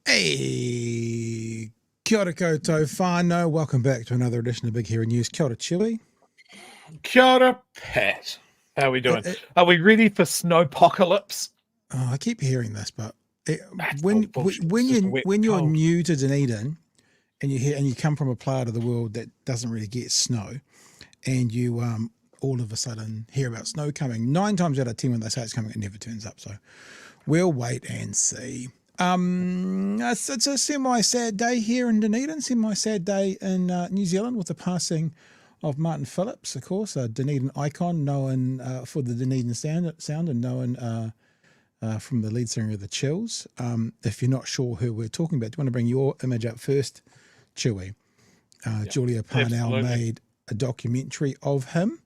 Hey, kia ora koutou whānau. Welcome back to another edition of Big Hero News. Kia ora, Chewy. Kia ora, Pat. How are we doing? Are we ready for snowpocalypse? Oh, I keep hearing this, but when you're new to Dunedin and you come from a part of the world that doesn't really get snow, and you all of a sudden hear about snow coming, 9 times out of 10 when they say it's coming, it never turns up. So we'll wait and see. It's a semi-sad day here in Dunedin, semi-sad day in New Zealand with the passing of Martin Phillips, of course, a Dunedin icon known for the Dunedin sound and known from the lead singer of the Chills. If you're not sure who we're talking about, do you want to bring your image up first, Chewy? Julia Parnell made a documentary of him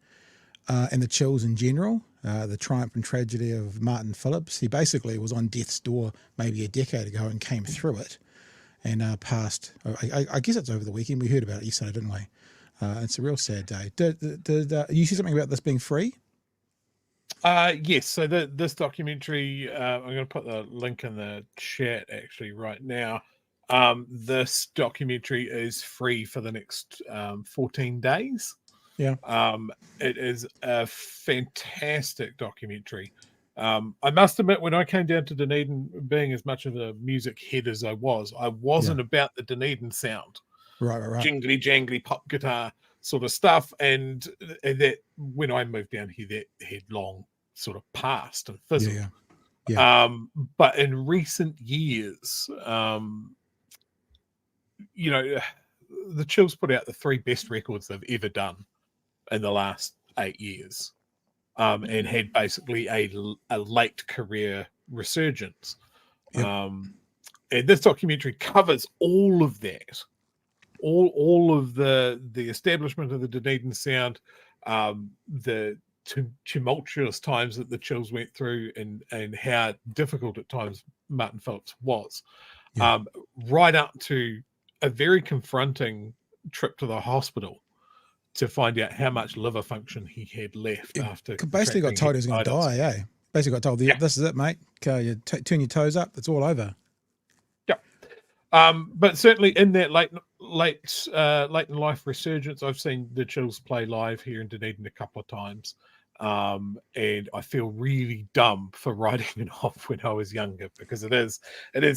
and the Chills in general. The triumph and tragedy of Martin Phillips. He basically was on death's door maybe a decade ago and came through it and passed. I guess it's over the weekend. We heard about it yesterday, didn't we? It's a real sad day. Did you see something about this being free? Yes. So this documentary, I'm going to put the link in the chat actually right now. This documentary is free for the next 14 days. Yeah. It is a fantastic documentary. I must admit, when I came down to Dunedin, being as much of a music head as I wasn't about the Dunedin sound. Right. Jingly jangly pop guitar sort of stuff. And that when I moved down here, that had long sort of passed and fizzled. Yeah. But in recent years, the Chills put out the 3 best records they've ever done in the last 8 years, and had basically a late career resurgence. Yep. And this documentary covers all of that, all of the establishment of the Dunedin sound, the tumultuous times that the Chills went through, and how difficult at times Martin Phillips was, right up to a very confronting trip to the hospital to find out how much liver function he had left after. Basically got told he was going to die, eh? Basically got told, this is it, mate. You turn your toes up, it's all over. Yeah. But certainly in that late in life resurgence, I've seen the Chills play live here in Dunedin a couple of times. And I feel really dumb for writing it off when I was younger, because it is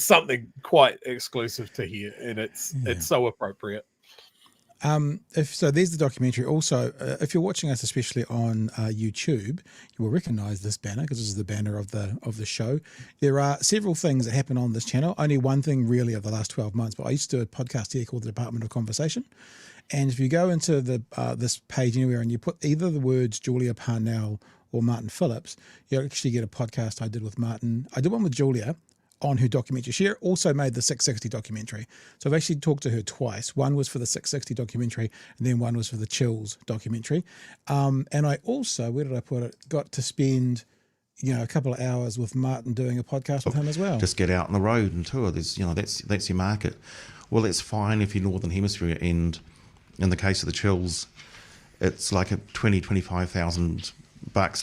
something quite exclusive to here, and it's so appropriate. So there's the documentary. Also, if you're watching us, especially on YouTube, you will recognize this banner because this is the banner of the show. There are several things that happen on this channel. Only one thing really of the last 12 months, but I used to do a podcast here called The Department of Conversation. And if you go into this page anywhere and you put either the words Julia Parnell or Martin Phillips, you actually get a podcast I did with Martin. I did one with Julia on her documentary. She also made the 660 documentary. So I've actually talked to her twice. One was for the 660 documentary, and then one was for the Chills documentary. And I also, where did I put it, got to spend, a couple of hours with Martin doing a podcast with him as well. Just get out on the road and tour. There's, that's your market. Well, that's fine if you're Northern Hemisphere, and in the case of the Chills, it's like $25,000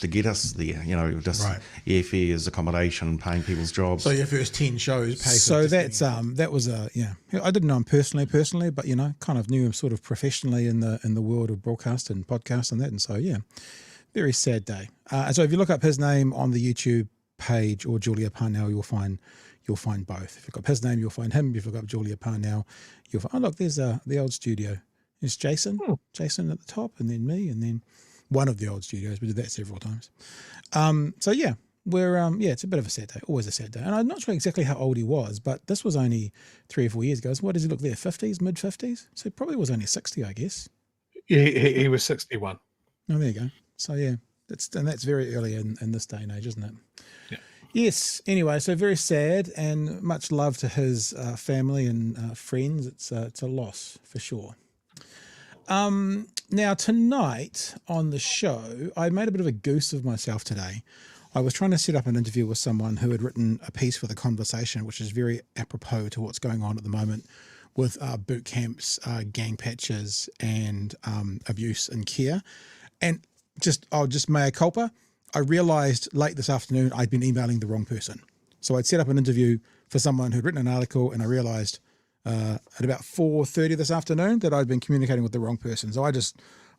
to get us there, just airfares, accommodation, paying people's jobs. So your first 10 shows pay for. So that's that was I didn't know him personally, but kind of knew him sort of professionally in the world of broadcast and podcast and that, and so very sad day. And so if you look up his name on the YouTube page or Julia Parnell, you'll find both. If you've got his name, you'll find him. If you've got Julia Parnell, you'll find. Oh look, there's the old studio. There's Jason at the top, and then me, and then one of the old studios. We did that several times. We're it's a bit of a sad day, always a sad day. And I'm not sure exactly how old he was, but this was only 3 or 4 years ago. So what does he look there? 50s, mid 50s? So he probably was only 60, I guess. Yeah, he was 61. Oh, there you go. So yeah, that's very early in this day and age, isn't it? Yeah. Yes. Anyway, so very sad, and much love to his family and friends. It's a loss for sure. Now tonight on the show, I made a bit of a goose of myself today. I was trying to set up an interview with someone who had written a piece for The Conversation, which is very apropos to what's going on at the moment with boot camps, gang patches, and abuse and care. And I'll just mea culpa. I realised late this afternoon I'd been emailing the wrong person. So I'd set up an interview for someone who'd written an article, and I realised at about 4:30 this afternoon that I'd been communicating with the wrong person. So I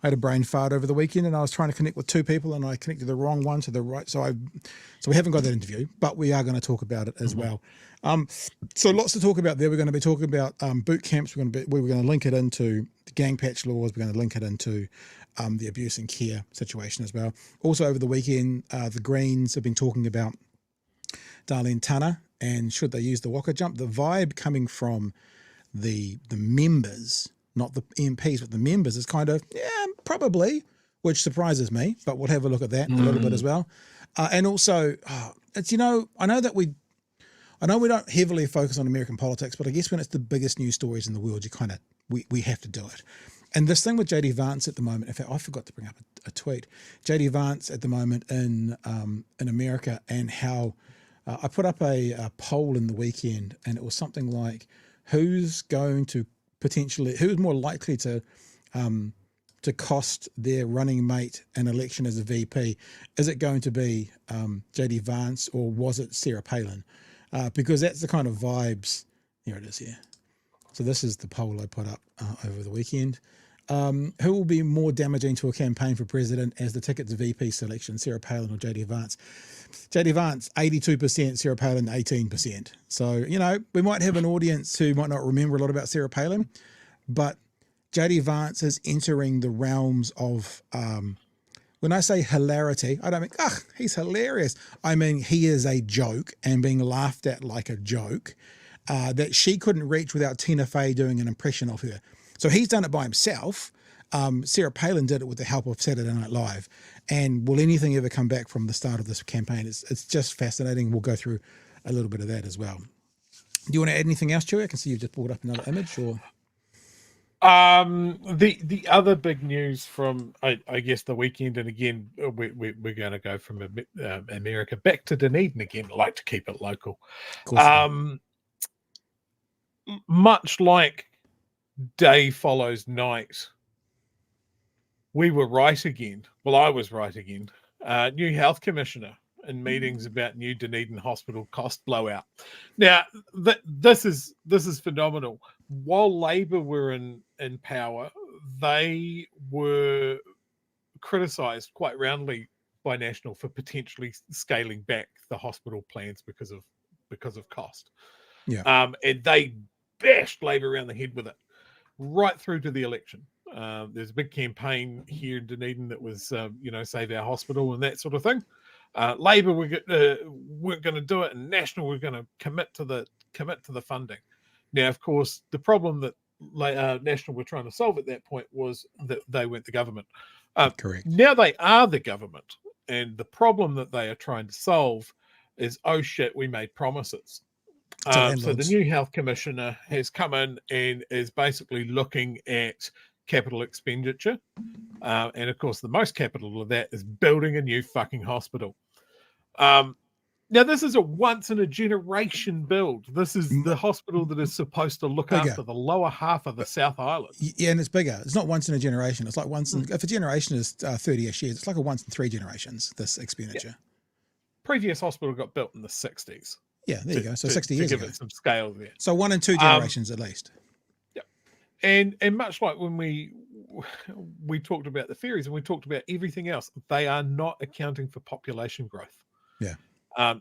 had a brain fart over the weekend, and I was trying to connect with two people, and I connected the wrong one to the right. So we haven't got that interview, but we are going to talk about it as well. So lots to talk about there. We're going to be talking about boot camps. We're going to link it into the gang patch laws. We're going to link it into the abuse and care situation as well. Also over the weekend, the Greens have been talking about Darleen Tana and should they use the waka jump. The vibe coming from the members, not the MPs, but the members is kind of, yeah, probably, which surprises me, but we'll have a look at that a little bit as well. And also, it's, I know we don't heavily focus on American politics, but I guess when it's the biggest news stories in the world, we have to do it. And this thing with JD Vance at the moment, in fact, I forgot to bring up a tweet. JD Vance at the moment in America, and how I put up a poll in the weekend, and it was something like, who's more likely to cost their running mate an election as a VP? Is it going to be JD Vance, or was it Sarah Palin? Because that's the kind of vibes. Here it is here. So this is the poll I put up over the weekend. Who will be more damaging to a campaign for president as the ticket to VP selection, Sarah Palin or JD Vance? JD Vance, 82%, Sarah Palin, 18%. So, we might have an audience who might not remember a lot about Sarah Palin, but JD Vance is entering the realms of, when I say hilarity, I don't mean, he's hilarious. I mean, he is a joke and being laughed at like a joke that she couldn't reach without Tina Fey doing an impression of her. So he's done it by himself. Sarah Palin did it with the help of Saturday Night Live. And will anything ever come back from the start of this campaign? It's just fascinating. We'll go through a little bit of that as well. Do you want to add anything else, Chewie? I can see you've just brought up another image. Or the other big news from I guess the weekend, and again we're going to go from America back to Dunedin again. I like to keep it local. Much like day follows night, we were right again. Well, I was right again. New health commissioner in meetings about new Dunedin hospital cost blowout. Now, this is phenomenal. While Labor were in power, they were criticised quite roundly by National for potentially scaling back the hospital plans because of cost. Yeah, and they bashed Labor around the head with it right through to the election. There's a big campaign here in Dunedin that was, save our hospital and that sort of thing. Labor we're going to do it, and National we're going to commit to the funding. Now, of course, the problem that National were trying to solve at that point was that they weren't the government. correct. Now they are the government, and the problem that they are trying to solve is, oh shit, we made promises. So the new health commissioner has come in and is basically looking at capital expenditure. And of course, the most capital of that is building a new fucking hospital. Now, this is a once in a generation build. This is the hospital that is supposed to look after the lower half of the South Island. Yeah, and it's bigger. It's not once in a generation. It's like if a generation is 30-ish years, it's like a once in 3 generations, this expenditure. Yeah. Previous hospital got built in the 60s. Yeah, there you go. So 60 years ago. To give it some scale there. So 1 and 2 generations at least. Yeah. And much like when we talked about the ferries and we talked about everything else, they are not accounting for population growth. Yeah.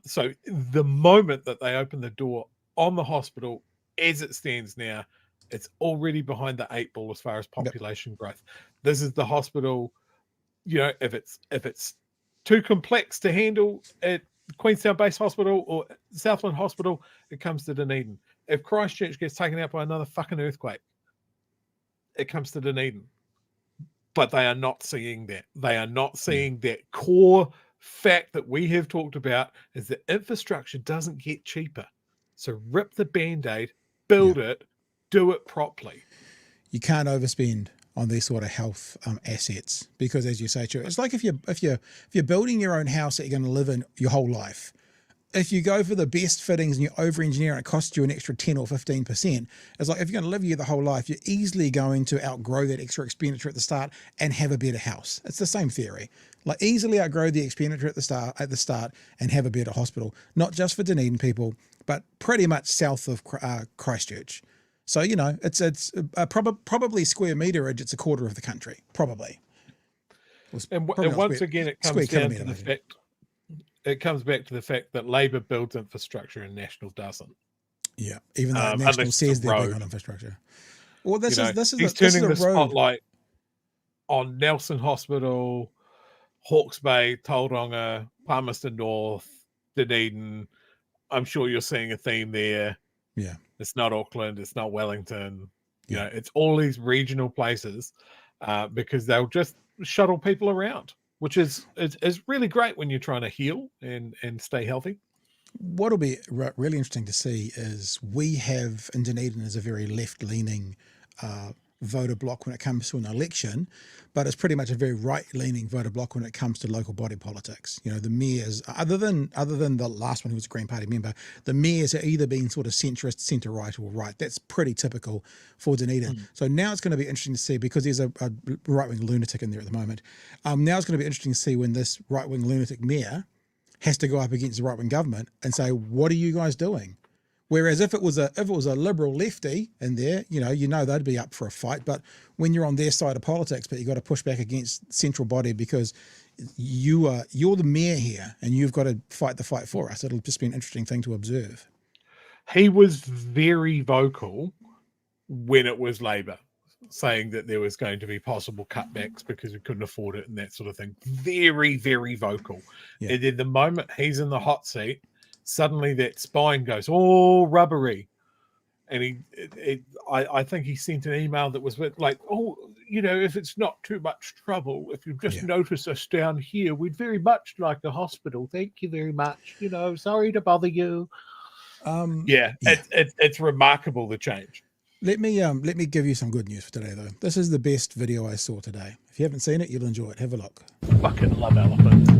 So the moment that they open the door on the hospital as it stands now, it's already behind the 8 ball as far as population growth. This is the hospital, if it's too complex to handle at Queenstown-based hospital or Southland Hospital, it comes to Dunedin. If Christchurch gets taken out by another fucking earthquake, it comes to Dunedin. but they are not seeing that. They are not seeing that core fact that we have talked about, is that infrastructure doesn't get cheaper. So rip the Band-Aid, build it, do it properly. You can't overspend on these sort of health assets, because, as you say, true. It's like if you're building your own house that you're going to live in your whole life. If you go for the best fittings and you over-engineer and it costs you an extra 10 or 15%, it's like if you're going to live here the whole life, you're easily going to outgrow that extra expenditure at the start and have a better house. It's the same theory. Like, easily outgrow the expenditure at the start and have a better hospital, not just for Dunedin people, but pretty much south of Christchurch. So, you know, it's probably square meterage, it's a quarter of the country, probably. And once again, it comes down to the fact. It comes back to the fact that Labor builds infrastructure and National doesn't. Yeah, even though National says they're big on infrastructure. Well, this is he's turning the spotlight on Nelson Hospital, Hawke's Bay, Tauranga, Palmerston North, Dunedin. I'm sure you're seeing a theme there. Yeah, it's not Auckland, it's not Wellington. You know, it's all these regional places because they'll just shuttle people around, which is really great when you're trying to heal and stay healthy. What'll be really interesting to see is we have in Dunedin is a very left-leaning voter bloc when it comes to an election, but it's pretty much a very right-leaning voter bloc when it comes to local body politics. You know, the mayors, other than the last one who was a Green Party member, the mayors are either being sort of centrist, centre-right or right. That's pretty typical for Dunedin. So now it's going to be interesting to see, because there's a right-wing lunatic in there at the moment. Now it's going to be interesting to see when this right-wing lunatic mayor has to go up against the right-wing government and say, what are you guys doing? Whereas if it was a liberal lefty in there, you know they'd be up for a fight. But when you're on their side of politics, but you got to push back against central body because you're the mayor here and you've got to fight the fight for us. It'll just be an interesting thing to observe. He was very vocal when it was Labor, saying that there was going to be possible cutbacks because we couldn't afford it and that sort of thing. Very, very vocal. Yeah. And then the moment he's in the hot seat, suddenly that spine goes all rubbery. And I think he sent an email that was like, if it's not too much trouble, if you just notice us down here, we'd very much like a hospital. Thank you very much. Sorry to bother you. It's remarkable, the change. Let me give you some good news for today, though. This is the best video I saw today. If you haven't seen it, you'll enjoy it. Have a look. Fucking love elephants.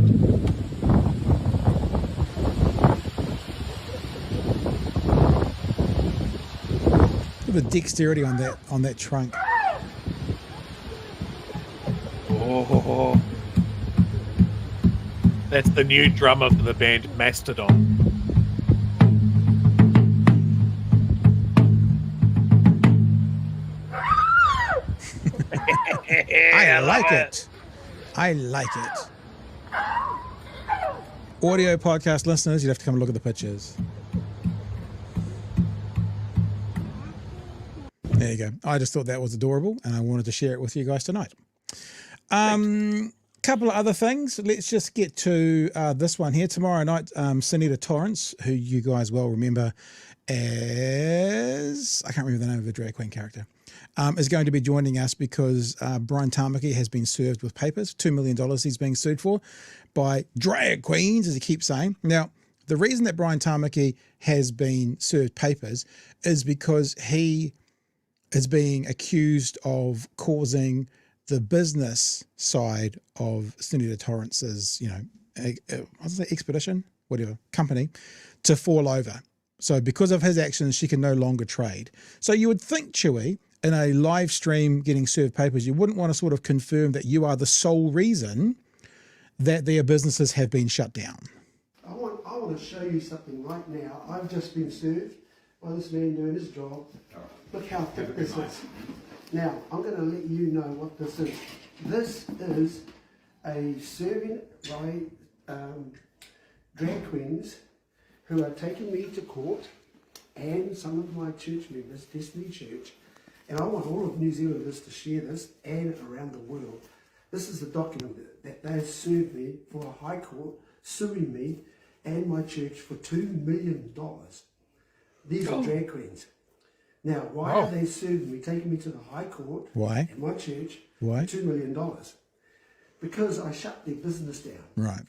Look at the dexterity on that trunk. Oh, that's the new drummer for the band Mastodon. I like it. I like it. Audio podcast listeners, you'd have to come and look at the pictures. There you go. I just thought that was adorable and I wanted to share it with you guys tonight. Couple of other things. Let's just get to this one here. Tomorrow night, Senator Torrance, who you guys well remember as, I can't remember the name of the drag queen character, is going to be joining us because Brian Tamaki has been served with papers, $2 million he's being sued for by drag queens, as he keeps saying. Now, the reason that Brian Tamaki has been served papers is because he is being accused of causing the business side of Senator Torrance's, expedition, whatever, company, to fall over. So because of his actions, she can no longer trade. So you would think, Chewy, in a live stream getting served papers, you wouldn't want to sort of confirm that you are the sole reason that their businesses have been shut down. I want to show you something right now. I've just been served by this man doing his job. Look how thick this is. Now, I'm going to let you know what this is. This is a serving by drag queens who are taking me to court and some of my church members, Destiny Church, and I want all of New Zealanders to share this and around the world. This is the document that they have served me for a high court, suing me and my church for $2 million. These are drag queens. Now, why are they suing me, taking me to the High Court? Why? In my church. Why? For $2 million. Because I shut their business down. Right.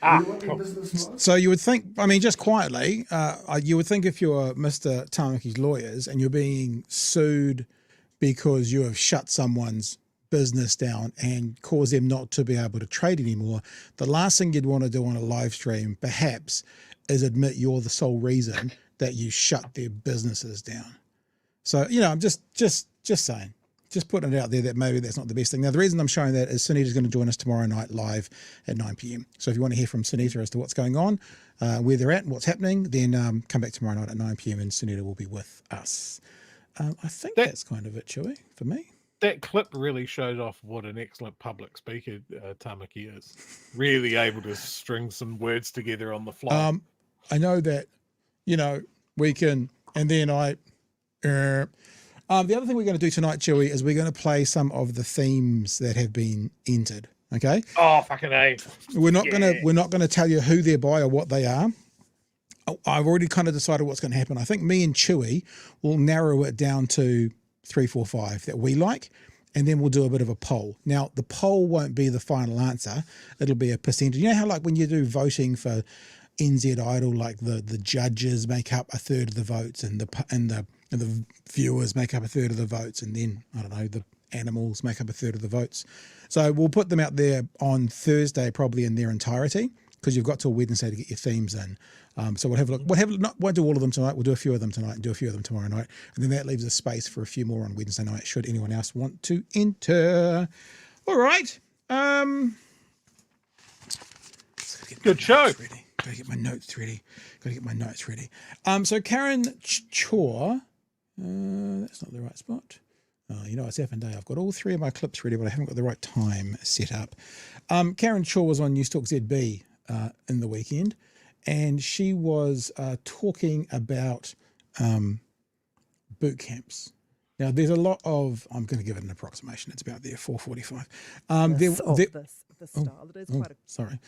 You know what their business was? So you would think, I mean, just quietly, you would think if you're Mr. Tamaki's lawyers and you're being sued because you have shut someone's business down and caused them not to be able to trade anymore, the last thing you'd want to do on a live stream, perhaps, is admit you're the sole reason that you shut their businesses down. So, you know, I'm just saying, just putting it out there that maybe that's not the best thing. Now, the reason I'm showing that is Sunita's going to join us tomorrow night live at 9 p.m. So if you want to hear from Sunita as to what's going on, where they're at and what's happening, then come back tomorrow night at 9 p.m. and Sunita will be with us. I think that's kind of it, Chewy, for me. That clip really showed off what an excellent public speaker Tamaki is. Really able to string some words together on the fly. I know that, you know, we can, and then the other thing we're going to do tonight, Chewy, is we're going to play some of the themes that have been entered. Okay. Oh, fucking A. We're not going to tell you who they're by or what they are. I've already kind of decided what's going to happen. I think me and Chewy will narrow it down to 3, 4, 5 that we like, and then we'll do a bit of a poll. Now, the poll won't be the final answer. It'll be a percentage. You know how like when you do voting for NZ Idol, like the judges make up a third of the votes and the viewers make up a third of the votes, and then, I don't know, the animals make up a third of the votes. So we'll put them out there on Thursday, probably in their entirety, because you've got till Wednesday to get your themes in. So we'll have a look. Won't do all of them tonight. We'll do a few of them tonight and do a few of them tomorrow night. And then that leaves a space for a few more on Wednesday night, should anyone else want to enter. All right. Good show. Gotta get my notes ready. So Karen Chhour, that's not the right spot. You know, it's F and day. I've got all 3 of my clips ready, but I haven't got the right time set up. Karen Chhour was on News Talk ZB in the weekend, and she was talking about boot camps. Now, there's a lot of, I'm going to give it an approximation. It's about there, 4:45. The style. It is quite a sorry.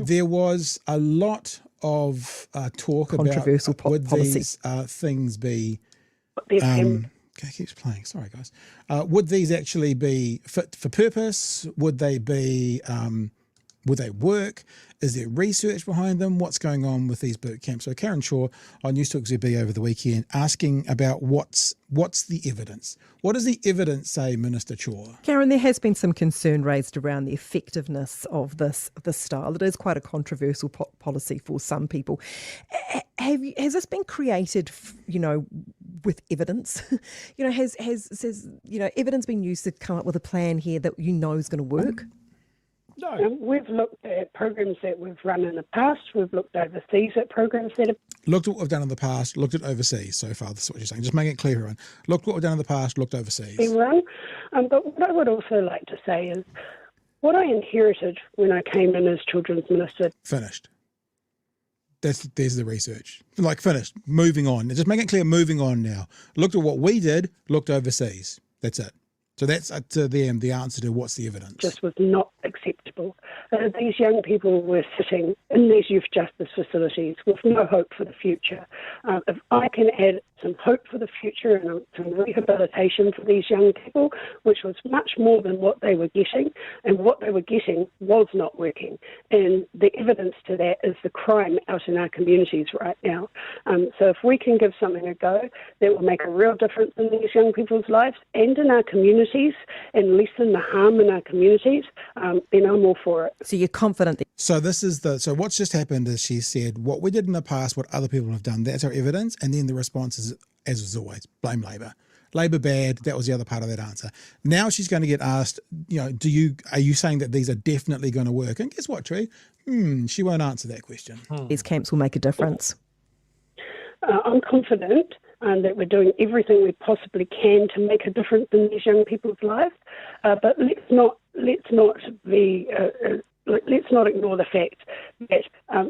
There was a lot of talk controversial about would policy. These things be. Okay, keeps playing. Sorry, guys. Would these actually be fit for purpose? Would they be? Would they work? Is there research behind them? What's going on with these boot camps? So Karen Chhour on News Talk ZB over the weekend asking about what's the evidence? What does the evidence say, Minister Chhour? Karen, there has been some concern raised around the effectiveness of this style. It is quite a controversial policy for some people. Has this been created, you know, with evidence? You know, has evidence been used to come up with a plan here that you know is going to work? No. We've looked at programs that we've run in the past. We've looked overseas at programs that have... Looked at what we've done in the past, looked at overseas so far. That's what you're saying. Just making it clear, everyone. Looked what we've done in the past, looked overseas. been run. But what I would also like to say is what I inherited when I came in as Children's Minister... Finished. There's the research. Like, finished. Moving on. Just making it clear, moving on now. Looked at what we did, looked overseas. That's it. So that's up to them, the answer to what's the evidence. Just was not acceptable. These young people were sitting in these youth justice facilities with no hope for the future. If I can add some hope for the future and some rehabilitation for these young people, which was much more than what they were getting, and what they were getting was not working. And the evidence to that is the crime out in our communities right now. So if we can give something a go, that will make a real difference in these young people's lives and in our communities and lessen the harm in our communities, then I'm all for it. So you're confident that... So what's just happened is she said, what we did in the past, what other people have done, that's our evidence. And then the response is, as is always, blame Labor. Labor bad, that was the other part of that answer. Now she's going to get asked, you know, are you saying that these are definitely going to work? And guess what, Tree? She won't answer that question. these camps will make a difference. I'm confident that we're doing everything we possibly can to make a difference in these young people's lives. But let's not ignore the fact that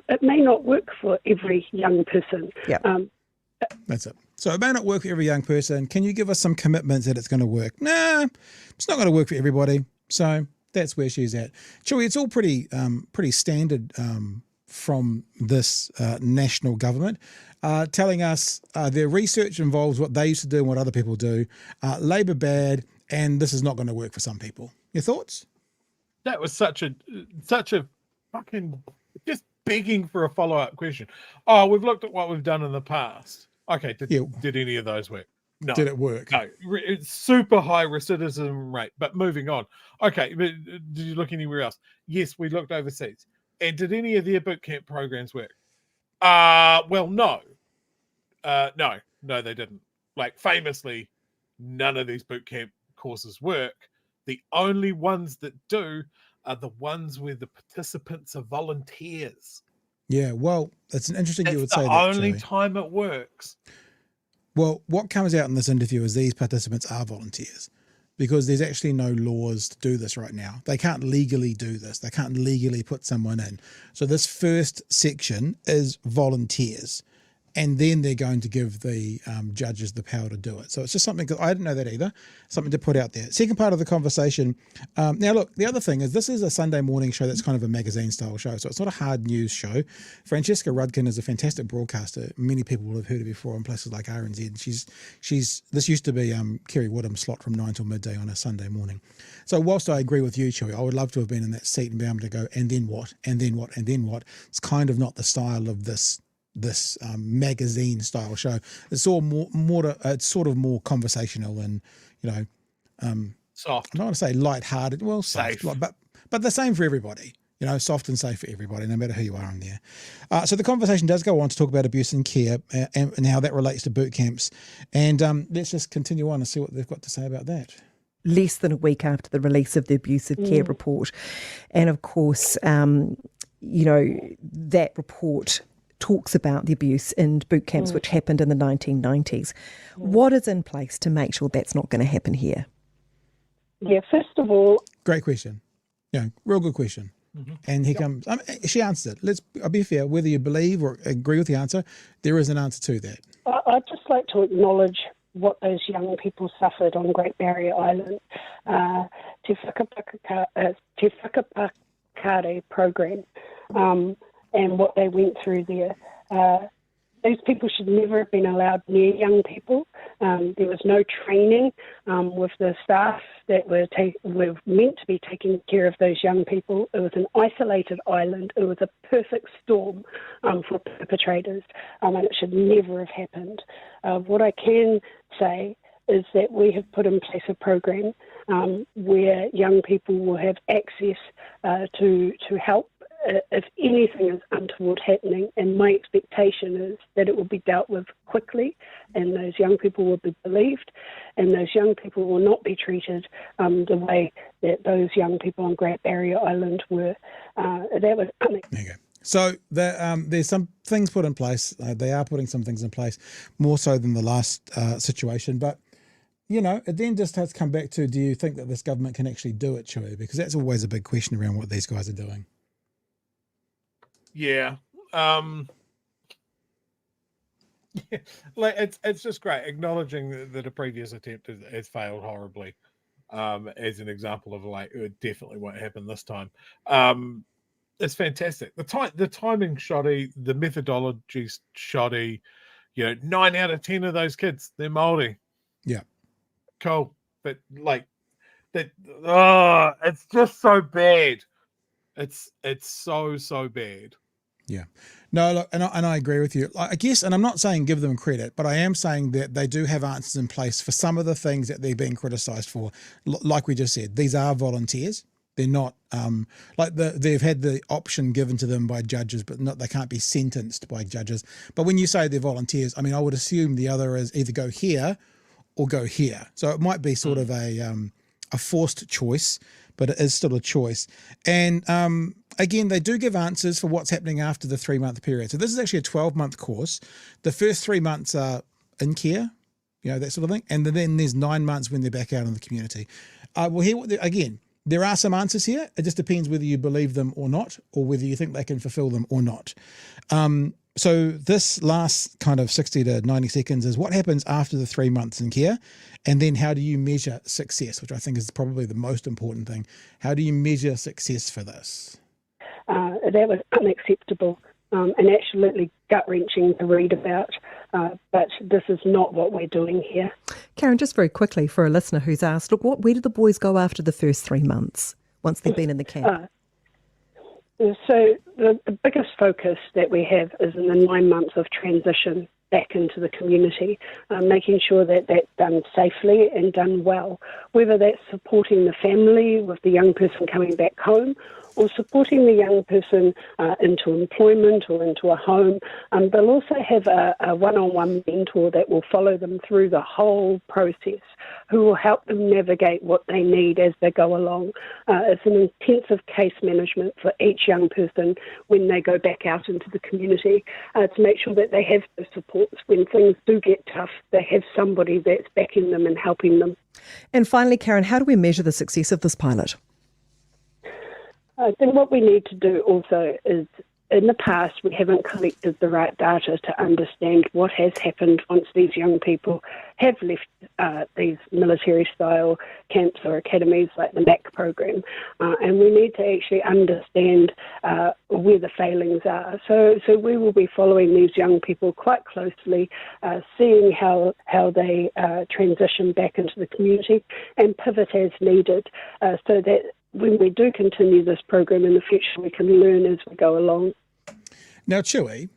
it may not work for every young person. Yeah. That's it. So it may not work for every young person. Can you give us some commitments that it's going to work? Nah, it's not going to work for everybody. So that's where she's at. Chewy, it's all pretty standard from this national government, telling us their research involves what they used to do and what other people do. Labor bad, and this is not going to work for some people. Your thoughts? That was such a fucking just begging for a follow-up question. Oh, we've looked at what we've done in the past. Okay, did any of those work? No. Did it work? No. It's super high recidivism rate. But moving on. Okay, but did you look anywhere else? Yes, we looked overseas. And did any of their boot camp programs work? Well, no. No, they didn't. Like, famously, none of these boot camp courses work. The only ones that do are the ones where the participants are volunteers. Yeah, well, it's an interesting you would say that. That's the only time it works. Well, what comes out in this interview is these participants are volunteers, because there's actually no laws to do this right now. They can't legally do this. They can't legally put someone in. So this first section is volunteers, and then they're going to give the judges the power to do it. So it's just something, because I didn't know that either, something to put out there. Second part of the conversation. Now, look, the other thing is this is a Sunday morning show that's kind of a magazine style show. So it's not a hard news show. Francesca Rudkin is a fantastic broadcaster. Many people will have heard her before in places like RNZ. This used to be Kerry Woodham's slot from 9 till midday on a Sunday morning. So whilst I agree with you, Chewy, I would love to have been in that seat and be able to go, and then what, and then what, and then what. It's kind of not the style of this magazine style show. It's all it's sort of more conversational and, soft. I don't want to say light-hearted. Well, safe, soft, but the same for everybody. Soft and safe for everybody, no matter who you are in there. So the conversation does go on to talk about abuse and care and how that relates to boot camps. And let's just continue on and see what they've got to say about that. Less than a week after the release of the abusive care report, and of course, that report talks about the abuse in boot camps which happened in the 1990s. What is in place to make sure that's not going to happen here? Yeah, first of all... Great question. Yeah, real good question. Mm-hmm. And here comes... she answered it. I'll be fair, whether you believe or agree with the answer, there is an answer to that. I'd just like to acknowledge what those young people suffered on Great Barrier Island. Te Whakapakare program. And what they went through there. Those people should never have been allowed near young people. There was no training with the staff that were meant to be taking care of those young people. It was an isolated island. It was a perfect storm for perpetrators, and it should never have happened. What I can say is that we have put in place a program where young people will have access to help if anything is untoward happening, and my expectation is that it will be dealt with quickly, and those young people will be believed, and those young people will not be treated the way that those young people on Great Barrier Island were. That was there you go. So there's some things put in place. They are putting some things in place, more so than the last situation. But, it then just has to come back to, do you think that this government can actually do it, Chewy? Because that's always a big question around what these guys are doing. Yeah. It's just great acknowledging that a previous attempt has failed horribly, as an example of it definitely won't happen this time. It's fantastic. The timing shoddy, the methodology shoddy. 9 out of 10 of those kids, they're Māori. Yeah, cool. But that. Oh, it's just so bad. It's so bad. Yeah. No, look, and I agree with you. I guess, and I'm not saying give them credit, but I am saying that they do have answers in place for some of the things that they're being criticised for. Like we just said, these are volunteers. They're not they've had the option given to them by judges, but they can't be sentenced by judges. But when you say they're volunteers, I mean, I would assume the other is either go here or go here. So it might be sort of a forced choice, but it is still a choice. And again, they do give answers for what's happening after the 3-month period. So this is actually a 12-month course. The first 3 months are in care, that sort of thing. And then there's 9 months when they're back out in the community. We'll hear again, there are some answers here. It just depends whether you believe them or not, or whether you think they can fulfill them or not. So this last kind of 60 to 90 seconds is what happens after the 3 months in care, and then how do you measure success, which I think is probably the most important thing. How do you measure success for this? That was unacceptable and absolutely gut-wrenching to read about. But this is not what we're doing here. Karen, just very quickly for a listener who's asked, look, where do the boys go after the first 3 months once they've been in the camp? So the biggest focus that we have is in the 9 months of transition back into the community, making sure that that's done safely and done well, whether that's supporting the family with the young person coming back home or supporting the young person into employment or into a home. They'll also have a one-on-one mentor that will follow them through the whole process, who will help them navigate what they need as they go along. It's an intensive case management for each young person when they go back out into the community to make sure that they have the supports when things do get tough. They have somebody that's backing them and helping them. And finally, Karen, how do we measure the success of this pilot? Then what we need to do also is, in the past, we haven't collected the right data to understand what has happened once these young people have left these military-style camps or academies like the MAC program. And we need to actually understand where the failings are. So we will be following these young people quite closely, seeing how they transition back into the community and pivot as needed, so that when we do continue this program in the future, we can learn as we go along. Now, Chewy,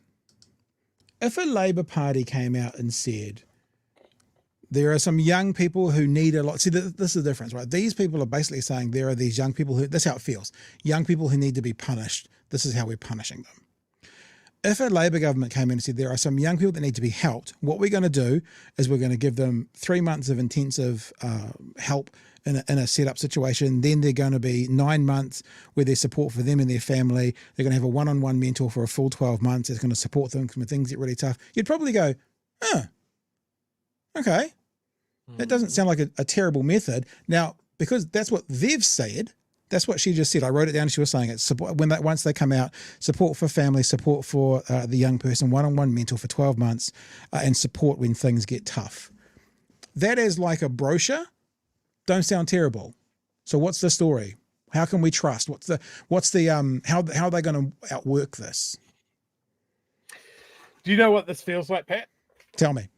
if a Labour Party came out and said, there are some young people who need a lot. See, this is the difference, right? These people are basically saying there are these young people who, that's how it feels, young people who need to be punished. This is how we're punishing them. If a Labour government came in and said there are some young people that need to be helped, what we're going to do is we're going to give them 3 months of intensive help in a set-up situation. Then they're going to be 9 months where there's support for them and their family. They're going to have a one-on-one mentor for a full 12 months. It's going to support them when things get really tough. You'd probably go, okay. That doesn't sound like a terrible method. Now, because that's what they've said, that's what she just said. I wrote it down. She was saying it. Support, once they come out, support for family, support for the young person, one-on-one mentor for 12 months, and support when things get tough. That is like a brochure. Don't sound terrible. So what's the story? How can we trust? What's the how are they going to outwork this? Do you know what this feels like, Pat? Tell me.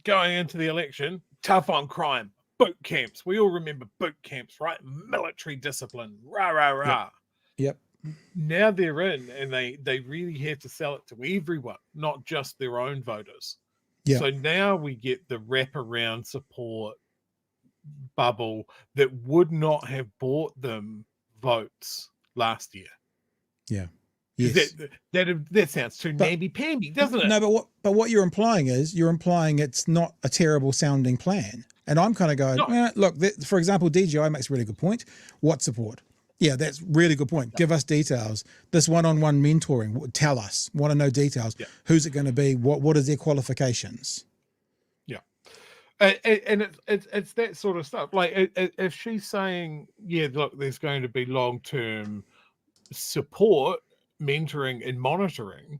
Going into the election, tough on crime, boot camps. We all remember boot camps, right? Military discipline, rah, rah, rah. Yep. Now they're in and they really have to sell it to everyone, not just their own voters. Yep. So now we get the wraparound support bubble that would not have bought them votes last year. Yeah. Yes. That sounds too namby-pamby, doesn't it? No, but what you're implying is it's not a terrible sounding plan. And I'm kind of going, look, for example, DGI makes a really good point. What support? Yeah, that's really good point. Give us details. This one-on-one mentoring, tell us. Want to know details. Yeah. Who's it going to be? What is their qualifications? Yeah. And it's that sort of stuff. Like if she's saying, yeah, look, there's going to be long-term support, mentoring and monitoring,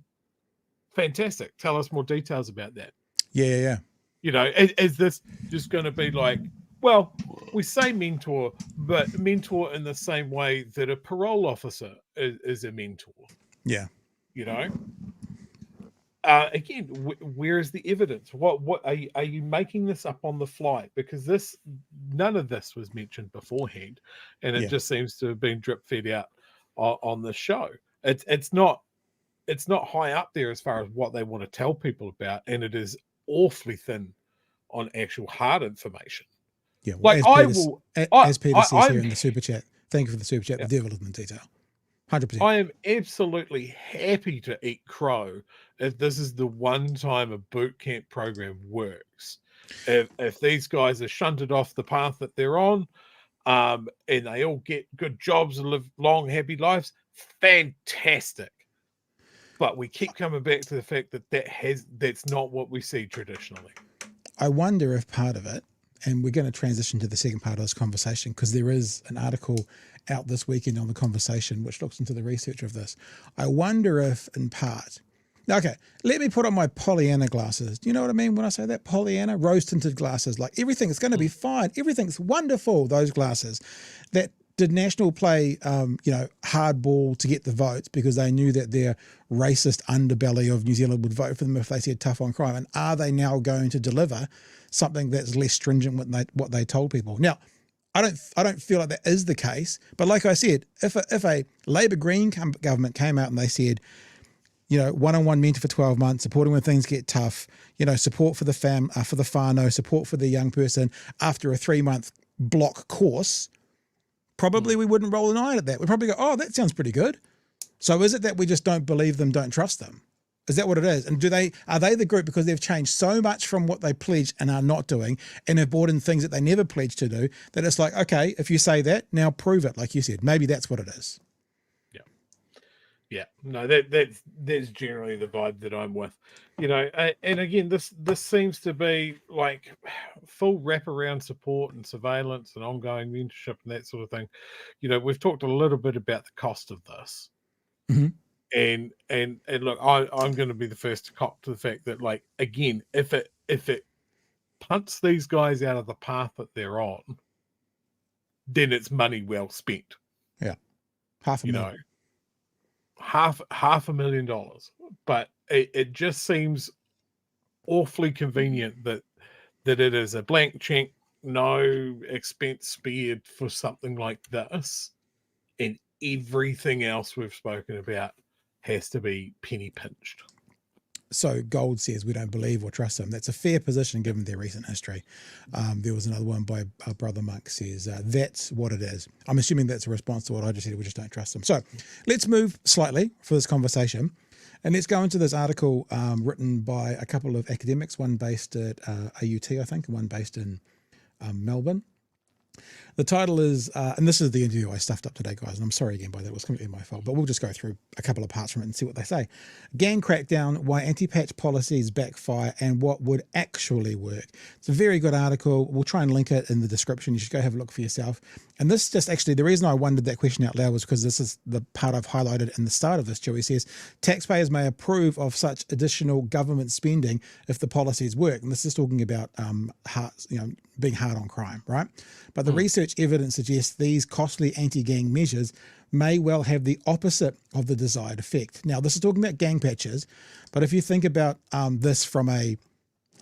fantastic. Tell us more details about that. Yeah. You know, is this just going to be like, well, we say mentor, but mentor in the same way that a parole officer is a mentor. Yeah. You know? Again, where is the evidence? What are you making this up on the fly? Because none of this was mentioned beforehand, and it just seems to have been drip fed out on the show. It's not high up there as far as what they want to tell people about, and it is awfully thin on actual hard information. Yeah, well, as Peter says here in the super chat, thank you for the super chat. The devil is in the detail. 100%. I am absolutely happy to eat crow if this is the one time a boot camp program works. If these guys are shunted off the path that they're on, and they all get good jobs and live long, happy lives, fantastic. But we keep coming back to the fact that's not what we see traditionally. I wonder if part of it, and we're going to transition to the second part of this conversation because there is an article out this weekend on The Conversation which looks into the research of this. I wonder if in part, okay, let me put on my Pollyanna glasses. Do you know what I mean when I say that? Pollyanna, rose-tinted glasses, like everything is going to be fine. Everything's wonderful, those glasses. That Did National play, hardball to get the votes because they knew that their racist underbelly of New Zealand would vote for them if they said tough on crime? And are they now going to deliver something that's less stringent than what they told people? Now, I don't feel like that is the case. But like I said, if a Labour Green government came out and they said, one-on-one mentor for 12 months, supporting when things get tough, support for the for the whānau, support for the young person after a 3-month block course, probably we wouldn't roll an eye at that. We'd probably go, oh, that sounds pretty good. So is it that we just don't believe them, don't trust them? Is that what it is? And are they the group because they've changed so much from what they pledged and are not doing and have brought in things that they never pledged to do that it's like, okay, if you say that, now prove it, like you said. Maybe that's what it is. Yeah, no, that's generally the vibe that I'm with, and again, this seems to be like full wraparound support and surveillance and ongoing mentorship and that sort of thing. We've talked a little bit about the cost of this, and look, I'm going to be the first to cop to the fact that, like, again, if it punts these guys out of the path that they're on, then it's money well spent. Yeah, $500,000. $500,000, but it just seems awfully convenient that it is a blank check, no expense spared for something like this, and everything else we've spoken about has to be penny pinched. So Gold says we don't believe or trust them. That's a fair position given their recent history. There was another one by Brother Monk says that's what it is. I'm assuming that's a response to what I just said. We just don't trust them. So let's move slightly for this conversation, and let's go into this article written by a couple of academics, one based at AUT, I think, and one based in Melbourne. The title is, and this is the interview I stuffed up today, guys, and I'm sorry again by that, it was completely my fault, but we'll just go through a couple of parts from it and see what they say. Gang crackdown, why anti-patch policies backfire and what would actually work. It's a very good article. We'll try and link it in the description. You should go have a look for yourself. And this just actually, the reason I wondered that question out loud was because this is the part I've highlighted in the start of this. Joey says, taxpayers may approve of such additional government spending if the policies work. And this is talking about being hard on crime, right? But the research evidence suggests these costly anti-gang measures may well have the opposite of the desired effect. Now, this is talking about gang patches, but if you think about this from a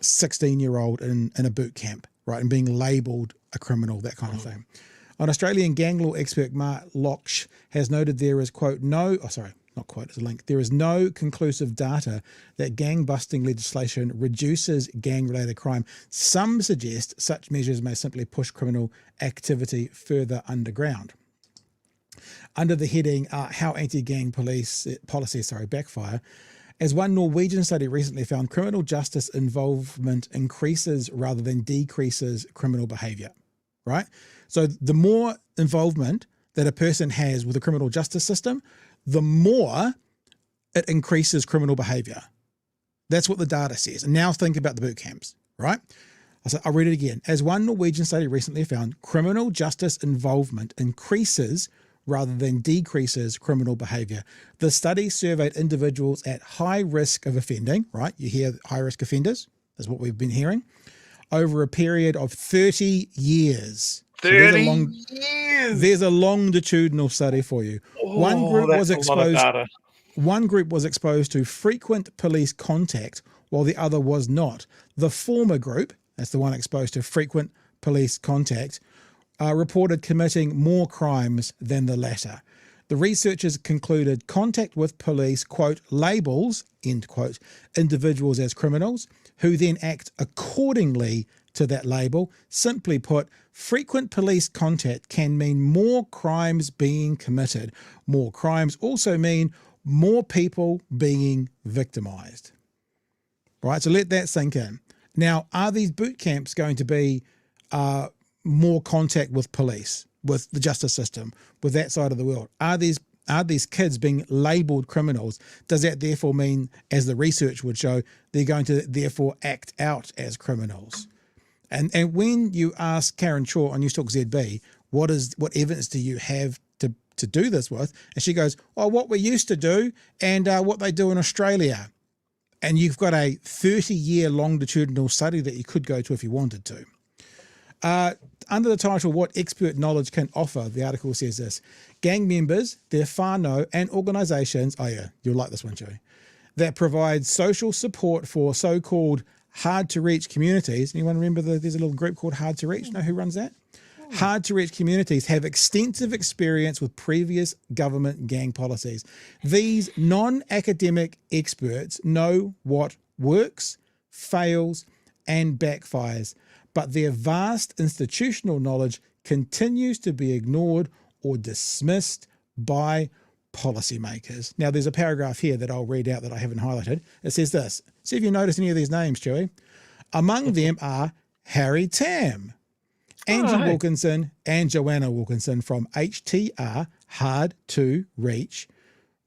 16-year-old in a boot camp, right, and being labelled a criminal, that kind of thing. An Australian gang law expert, Mark Locksh, has noted there is, quote, there is no conclusive data that gang-busting legislation reduces gang-related crime. Some suggest such measures may simply push criminal activity further underground. Under the heading, How Anti-Gang Policies Backfire, as one Norwegian study recently found, criminal justice involvement increases rather than decreases criminal behaviour, right? So the more involvement that a person has with the criminal justice system, the more it increases criminal behaviour. That's what the data says. And now think about the boot camps, right? I'll read it again. As one Norwegian study recently found, criminal justice involvement increases rather than decreases criminal behaviour. The study surveyed individuals at high risk of offending, right? You hear high risk offenders, that's what we've been hearing, over a period of 30 years. 30 years. There's a longitudinal study for you. One group was exposed to frequent police contact while the other was not. The former group, that's the one exposed to frequent police contact, reported committing more crimes than the latter. The researchers concluded contact with police, quote, labels, end quote, individuals as criminals, who then act accordingly to that label. Simply put, frequent police contact can mean more crimes being committed. More crimes also mean more people being victimized. Right, so let that sink in. Now, are these boot camps going to be more contact with police, with the justice system, with that side of the world? Are these kids being labelled criminals? Does that therefore mean, as the research would show, they're going to therefore act out as criminals? And when you ask Karen Chhour on News Talk ZB, what evidence do you have to do this with? And she goes, oh, what we used to do and what they do in Australia. And you've got a 30-year longitudinal study that you could go to if you wanted to. Under the title, What Expert Knowledge Can Offer, the article says this: gang members, their whānau and organisations, oh yeah, you'll like this one, Joey, that provide social support for so-called hard-to-reach communities. Anyone remember there's a little group called Hard to Reach? Know who runs that? Hard-to-reach communities have extensive experience with previous government gang policies. These non-academic experts know what works, fails, and backfires, but their vast institutional knowledge continues to be ignored or dismissed by policymakers. Now, there's a paragraph here that I'll read out that I haven't highlighted. It says this. See if you notice any of these names, Joey. Among them are Harry Tam, Angie Wilkinson, and Joanna Wilkinson from HTR, Hard to Reach,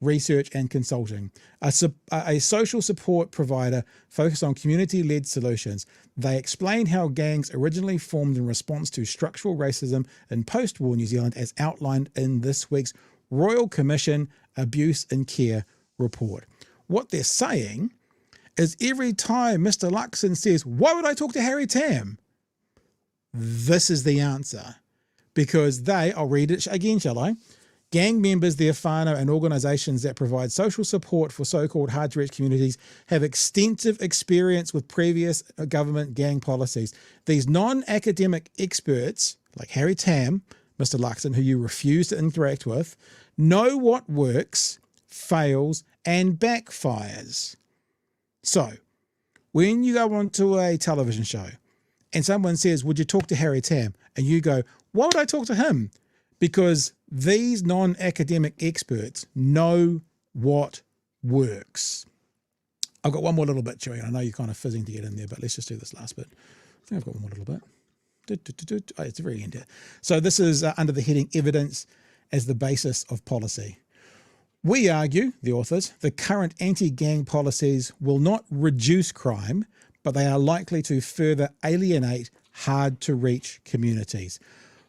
Research and Consulting, a social support provider focused on community-led solutions. They explain how gangs originally formed in response to structural racism in post-war New Zealand, as outlined in this week's Royal Commission Abuse and Care report. What they're saying is every time Mr. Luxon says, why would I talk to Harry Tam? This is the answer. Because I'll read it again, shall I? Gang members, their whānau and organisations that provide social support for so-called hard-to-reach communities have extensive experience with previous government gang policies. These non-academic experts, like Harry Tam, Mr. Luxon, who you refuse to interact with, know what works, fails, and backfires. So, when you go onto a television show and someone says, would you talk to Harry Tam? And you go, why would I talk to him? Because these non-academic experts know what works. I've got one more little bit, Chewy. I know you're kind of fizzing to get in there, but let's just do this last bit. I think I've got one more little bit. Oh, it's the very end here. So this is under the heading Evidence as the Basis of Policy. We argue, the authors, the current anti-gang policies will not reduce crime, but they are likely to further alienate hard-to-reach communities.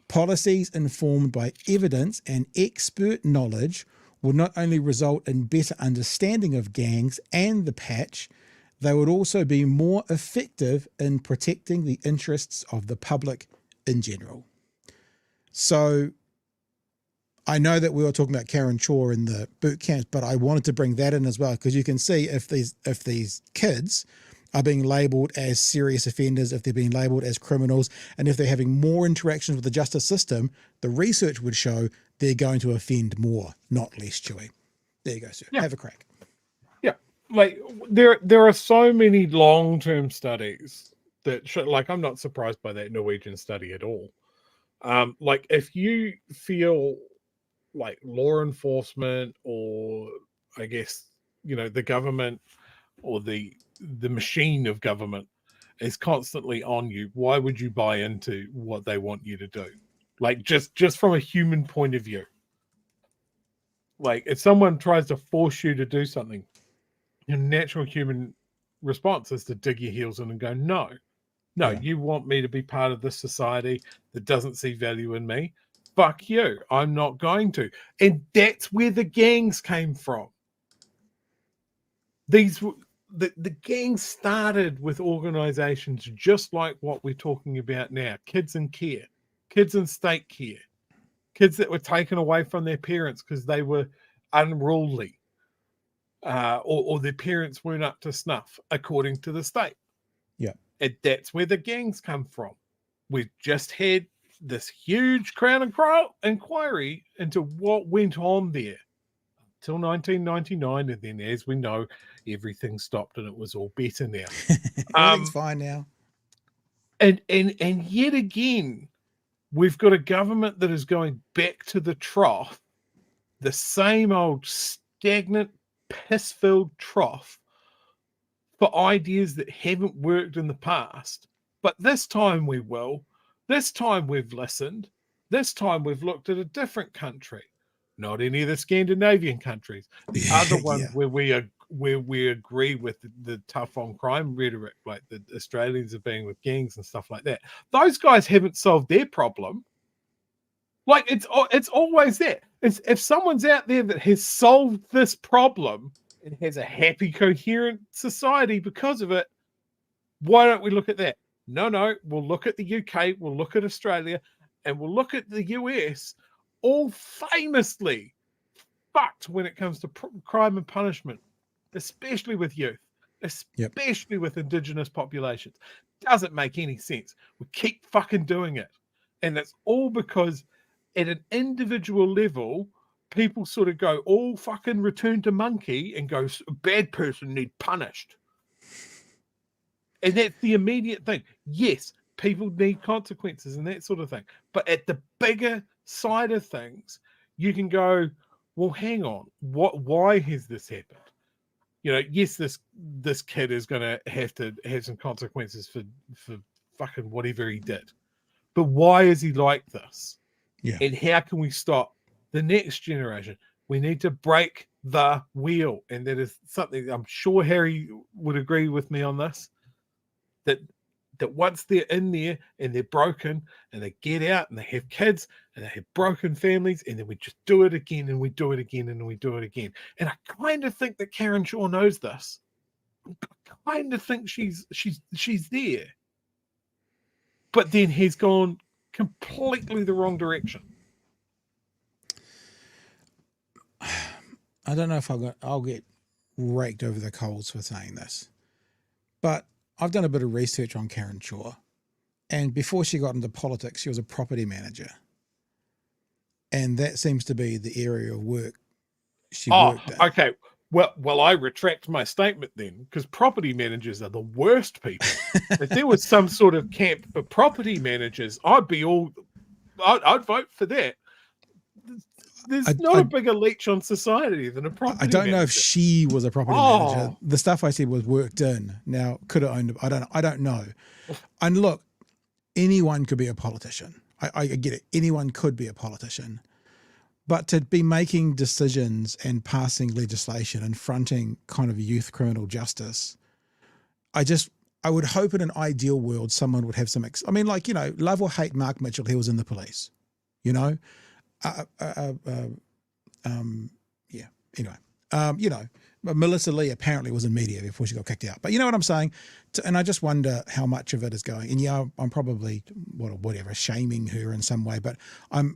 Policies informed by evidence and expert knowledge will not only result in better understanding of gangs and the patch, they would also be more effective in protecting the interests of the public in general. So I know that we were talking about Karen Chhour in the boot camps, but I wanted to bring that in as well, because you can see if these kids are being labelled as serious offenders, if they're being labelled as criminals, and if they're having more interactions with the justice system, the research would show they're going to offend more, not less, Chewy. There you go, sir. Yeah. Have a crack. Yeah. Like, there are so many long-term studies that show, like, I'm not surprised by that Norwegian study at all. Like, if you feel like law enforcement, or I guess, the government or the machine of government is constantly on you, why would you buy into what they want you to do? Like, just from a human point of view. Like, if someone tries to force you to do something, your natural human response is to dig your heels in and go, no, you want me to be part of this society that doesn't see value in me? Fuck you, I'm not going to. And that's where the gangs came from. The gangs started with organizations just like what we're talking about now. Kids in care, kids in state care, kids that were taken away from their parents because they were unruly, or their parents weren't up to snuff, according to the state. Yeah. And that's where the gangs come from. We've just had this huge Crown inquiry into what went on there till 1999, and then, as we know, everything stopped and it was all better now. Everything's fine now. And yet again, we've got a government that is going back to the trough, the same old stagnant, piss-filled trough for ideas that haven't worked in the past. But this time we will. This time we've listened. This time we've looked at a different country, not any of the Scandinavian countries. The other ones where we agree with the tough on crime rhetoric, like the Australians are being with gangs and stuff like that. Those guys haven't solved their problem. Like, it's always there. If someone's out there that has solved this problem and has a happy, coherent society because of it, why don't we look at that? No, we'll look at the UK, we'll look at Australia, and we'll look at the US, all famously fucked when it comes to crime and punishment, especially with youth, especially with Indigenous populations. Doesn't make any sense. We keep fucking doing it. And it's all because at an individual level, people sort of go all fucking return to monkey and go, a bad person need punished. And that's the immediate thing. Yes, people need consequences and that sort of thing. But at the bigger side of things, you can go, well, hang on, why has this happened? You know, yes, this kid is going to have some consequences for fucking whatever he did. But why is he like this? Yeah. And how can we stop the next generation? We need to break the wheel. And that is something I'm sure Harry would agree with me on this. That once they're in there and they're broken and they get out and they have kids and they have broken families, and then we just do it again and we do it again and we do it again. And I kind of think that Karen Chhour knows this. I kind of think she's there. But then he's gone completely the wrong direction. I don't know if I'll get raked over the coals for saying this, but I've done a bit of research on Karen Chhour, and before she got into politics, she was a property manager. And that seems to be the area of work she worked in. Okay. Well, I retract my statement then, because property managers are the worst people. If there was some sort of camp for property managers, I'd vote for that. There's not a bigger leech on society than a property manager. I don't know if she was a property manager. The stuff I said was worked in. Now, could have owned it. I don't know. And look, anyone could be a politician. I get it. Anyone could be a politician. But to be making decisions and passing legislation and fronting kind of youth criminal justice, I would hope in an ideal world someone would have some, love or hate Mark Mitchell, he was in the police, you know? Melissa Lee apparently was in media before she got kicked out. But you know what I'm saying? And I just wonder how much of it is going. And yeah, I'm probably, shaming her in some way. But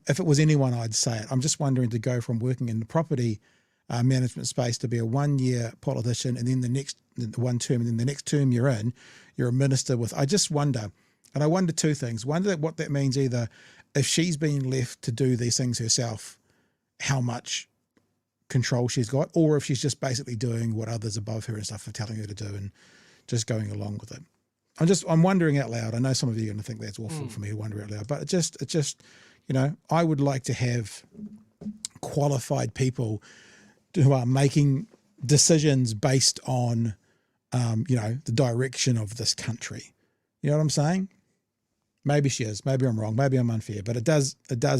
if it was anyone, I'd say it. I'm just wondering to go from working in the property management space to be a 1-year politician, and then the 1 term, and then the next term you're a minister with. I just wonder, and I wonder two things. Wonder what that means, either if she's being left to do these things herself, how much control she's got, or if she's just basically doing what others above her and stuff are telling her to do and just going along with it. I'm wondering out loud. I know some of you are going to think that's awful for me to wonder out loud, but it just, I would like to have qualified people who are making decisions based on, the direction of this country. You know what I'm saying? Maybe she is. Maybe I'm wrong. Maybe I'm unfair. But it does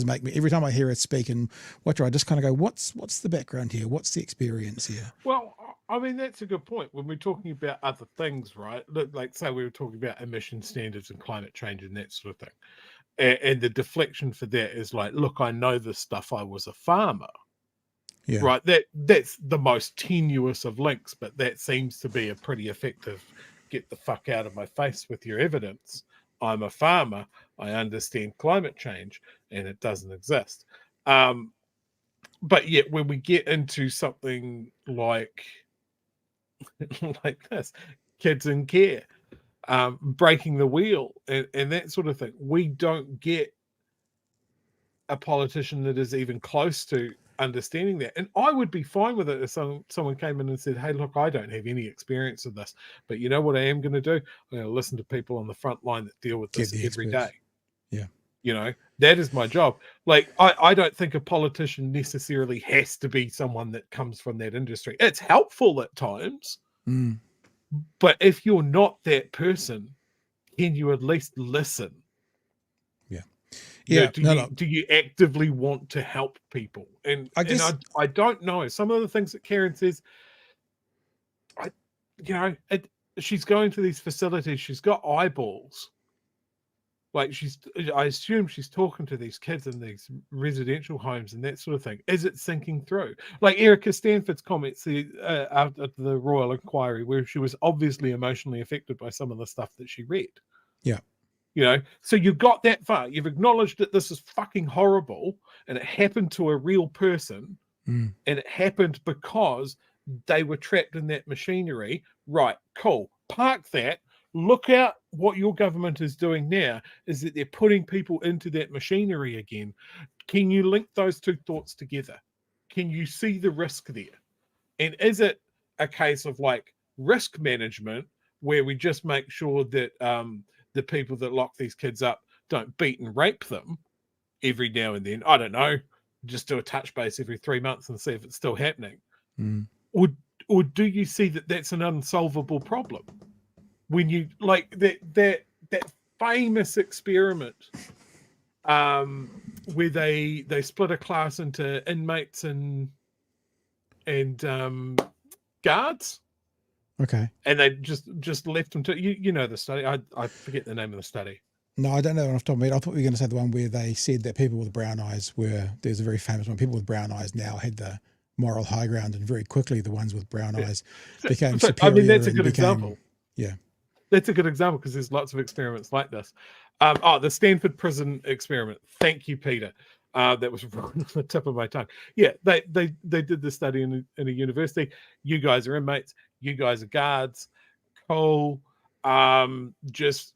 make me, every time I hear her speak and watch her, I just kind of go, what's the background here? What's the experience here? Well, I mean, that's a good point. When we're talking about other things, right? Like, say we were talking about emission standards and climate change and that sort of thing. And the deflection for that is like, look, I know this stuff. I was a farmer. Yeah. Right? That's the most tenuous of links, but that seems to be a pretty effective, get the fuck out of my face with your evidence. I'm a farmer. I understand climate change, and it doesn't exist. But yet, when we get into something like this, kids in care, breaking the wheel, and that sort of thing, we don't get a politician that is even close to understanding that. And I would be fine with it if someone came in and said, hey, look, I don't have any experience of this, but you know what I am going to do? I'm going to listen to people on the front line that deal with this every day. Yeah. That is my job. Like, I don't think a politician necessarily has to be someone that comes from that industry. It's helpful at times, but if you're not that person, can you at least listen? Do you actively want to help people? And I don't know. Some of the things that Karen says, she's going to these facilities. She's got eyeballs. Like I assume she's talking to these kids in these residential homes and that sort of thing. Is it sinking through? Like Erica Stanford's comments after the Royal Inquiry, where she was obviously emotionally affected by some of the stuff that she read. Yeah. You know, so you've got that far. You've acknowledged that this is fucking horrible and it happened to a real person and it happened because they were trapped in that machinery. Right, cool. Park that. Look out what your government is doing now is that they're putting people into that machinery again. Can you link those two thoughts together? Can you see the risk there? And is it a case of like risk management where we just make sure that the people that lock these kids up don't beat and rape them every now and then? I don't know. Just do a touch base every 3 months and see if it's still happening. Or do you see that that's an unsolvable problem? When you like that famous experiment where they split a class into inmates and guards. Okay. And they just left them to you know the study. I forget the name of the study. No, I don't know off the top of my head. I thought we were going to say the one where they said that people with brown eyes there's a very famous one. People with brown eyes now had the moral high ground, and very quickly the ones with brown eyes became superior. I mean, that's a good example. Yeah. That's a good example because there's lots of experiments like this. The Stanford prison experiment. Thank you, Peter. That was on the tip of my tongue. Yeah, they did the study in a university. You guys are inmates. You guys are guards. Cool. Just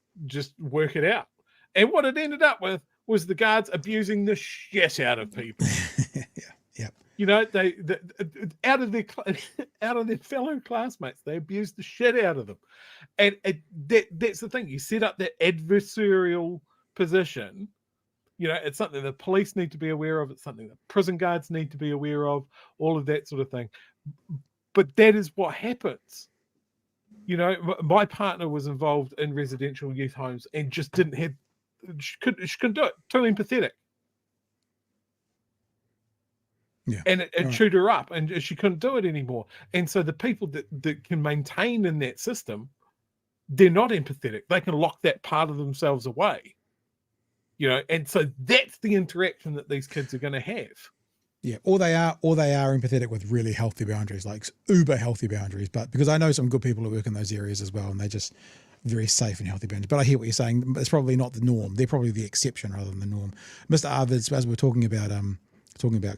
work it out. And what it ended up with was the guards abusing the shit out of people. Yeah. You know, they out of their fellow classmates, they abused the shit out of them, and that's the thing. You set up that adversarial position. You know, it's something the police need to be aware of. It's something that prison guards need to be aware of. All of that sort of thing. But that is what happens. You know, my partner was involved in residential youth homes and just didn't have. She couldn't do it. Too empathetic. Yeah. And it chewed her up and she couldn't do it anymore. And so the people that can maintain in that system, they're not empathetic. They can lock that part of themselves away. You know, and so that's the interaction that these kids are going to have. Yeah, or they are empathetic with really healthy boundaries, like uber healthy boundaries. But because I know some good people who work in those areas as well, and they're just very safe and healthy boundaries. But I hear what you're saying. It's probably not the norm. They're probably the exception rather than the norm. Mr. Arvids, as we're talking about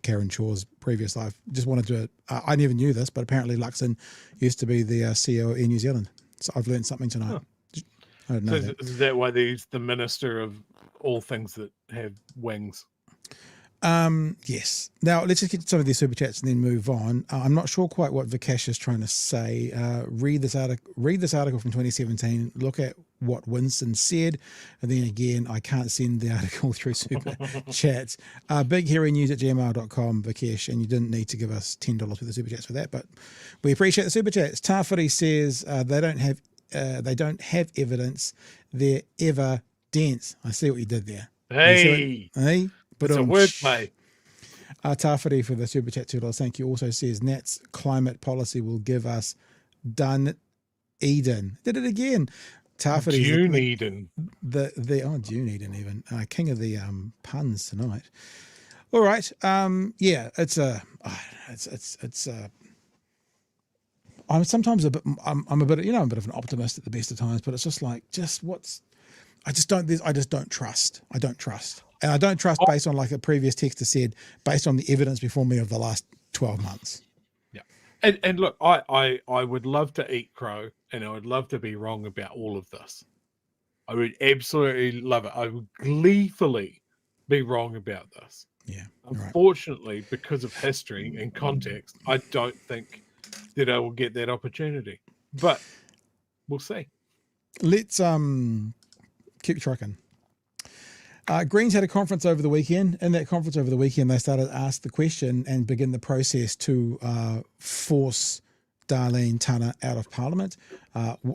Karen Chhour's previous life, just wanted to. I never knew this, but apparently Luxon used to be the CEO of Air New Zealand. So I've learned something tonight. Oh. I don't know. So is that why he's the minister of all things that have wings? Yes. Now let's just get to some of these super chats and then move on. I'm not sure quite what Vikash is trying to say. Read this article from 2017. Look at what Winston said, and then again, I can't send the article through super chats. BigHeroNews@gmail.com, Vikash, and you didn't need to give us $10 for the super chats for that, but we appreciate the super chats. Tawhiri says they don't have evidence. They're evidence. I see what you did there. Hey. But it's a wordplay. Tawhiri for the super chat $2. Thank you. Also says Nat's climate policy will give us Dunedin. Did it again. Tawhiri. Dunedin. Dunedin even. King of the puns tonight. All right. Yeah, I'm sometimes a bit of an optimist at the best of times, but it's just like I just don't trust. I don't trust. And I don't trust based on, like a previous texter said, based on the evidence before me of the last 12 months. Yeah. And look, I would love to eat crow, and I would love to be wrong about all of this. I would absolutely love it. I would gleefully be wrong about this. Yeah. Unfortunately, because of history and context, I don't think that I will get that opportunity. But we'll see. Let's keep trucking. Greens had a conference over the weekend. In that conference over the weekend, they started to ask the question and begin the process to force Darleen Tana out of Parliament.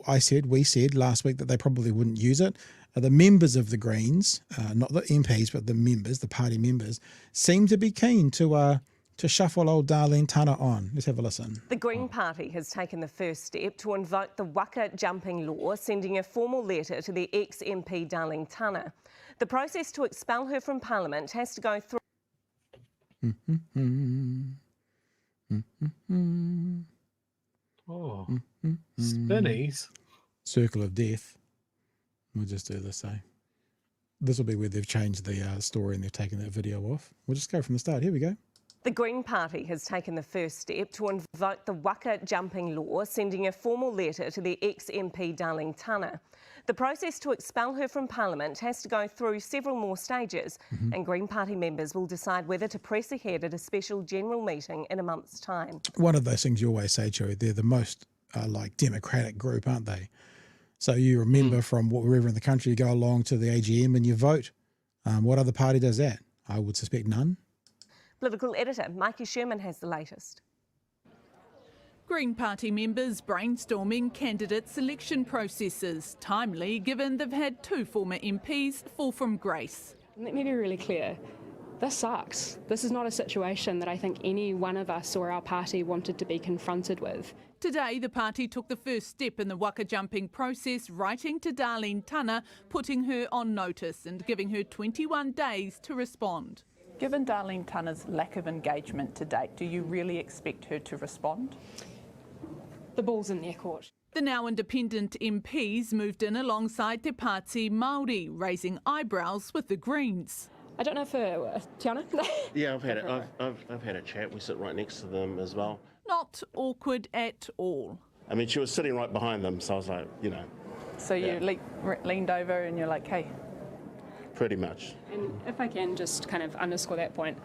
We said last week that they probably wouldn't use it. The members of the Greens, not the MPs, but the members, the party members, seem to be keen to shuffle old Darleen Tana on. Let's have a listen. The Green Party has taken the first step to invoke the waka jumping law, sending a formal letter to the ex-MP Darleen Tana. The process to expel her from Parliament has to go through. Oh, spinnies. Circle of death. We'll just do this, This will be where they've changed the story and they've taken that video off. We'll just go from the start. Here we go. The Green Party has taken the first step to invoke the waka jumping law, sending a formal letter to the ex-MP Darleen Tana. The process to expel her from Parliament has to go through several more stages, and Green Party members will decide whether to press ahead at a special general meeting in a month's time. One of those things you always say, Chhour, they're the most democratic group, aren't they? So you remember from wherever in the country, you go along to the AGM and you vote. What other party does that? I would suspect none. Political editor Mikey Sherman has the latest. Green Party members brainstorming candidate selection processes, timely given they've had 2 former MPs fall from grace. Let me be really clear. This sucks. This is not a situation that I think any one of us or our party wanted to be confronted with. Today, the party took the first step in the waka jumping process, writing to Darleen Tana, putting her on notice and giving her 21 days to respond. Given Darleen Tana's lack of engagement to date, do you really expect her to respond? The ball's in their court. The now independent MPs moved in alongside Te Pāti Māori, raising eyebrows with the Greens. I don't know if Tiana? Yeah, I've had a chat. We sit right next to them as well. Not awkward at all. I mean, she was sitting right behind them, so I was like, So you leaned over and you're like, hey. Pretty much. And if I can just kind of underscore that point,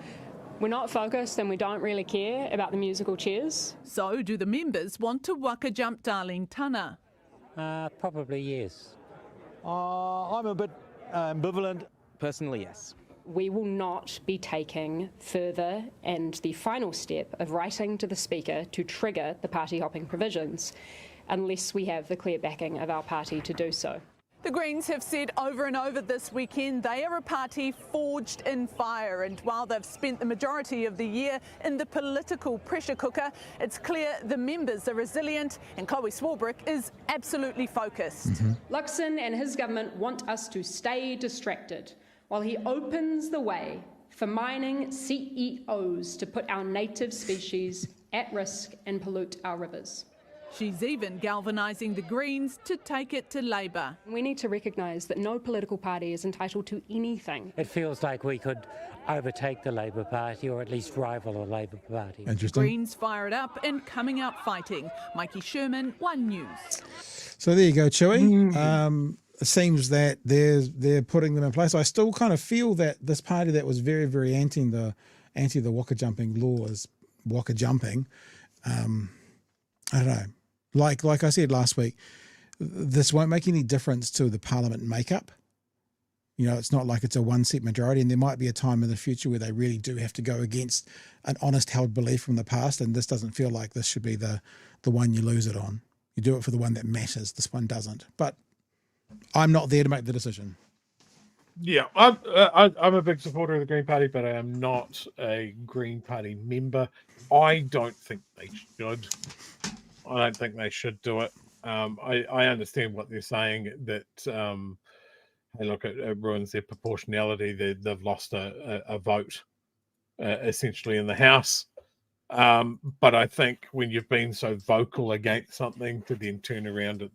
we're not focused and we don't really care about the musical chairs. So do the members want to waka jump Darleen Tana? Probably yes. I'm a bit ambivalent. Personally, yes. We will not be taking further and the final step of writing to the Speaker to trigger the party hopping provisions unless we have the clear backing of our party to do so. The Greens have said over and over this weekend they are a party forged in fire, and while they've spent the majority of the year in the political pressure cooker, it's clear the members are resilient and Chloe Swarbrick is absolutely focused. Luxon and his government want us to stay distracted while he opens the way for mining CEOs to put our native species at risk and pollute our rivers. She's even galvanising the Greens to take it to Labour. We need to recognise that no political party is entitled to anything. It feels like we could overtake the Labour Party or at least rival the Labour Party. Interesting. Greens fire it up and coming out fighting. Mikey Sherman, One News. So there you go, Chhour. It seems that they're putting them in place. I still kind of feel that this party that was very, very anti the waka jumping laws, waka jumping, I don't know. Like I said last week, this won't make any difference to the parliament makeup. It's not like it's a one-seat majority, and there might be a time in the future where they really do have to go against an honest held belief from the past, and this doesn't feel like this should be the one you lose it on. You do it for the one that matters. This one doesn't. But I'm not there to make the decision. Yeah, I'm a big supporter of the Green Party, but I am not a Green Party member. I don't think they should. I don't think they should do it. I understand what they're saying, that hey, look, it ruins their proportionality. They've lost a vote, essentially, in the House. But I think when you've been so vocal against something, to then turn around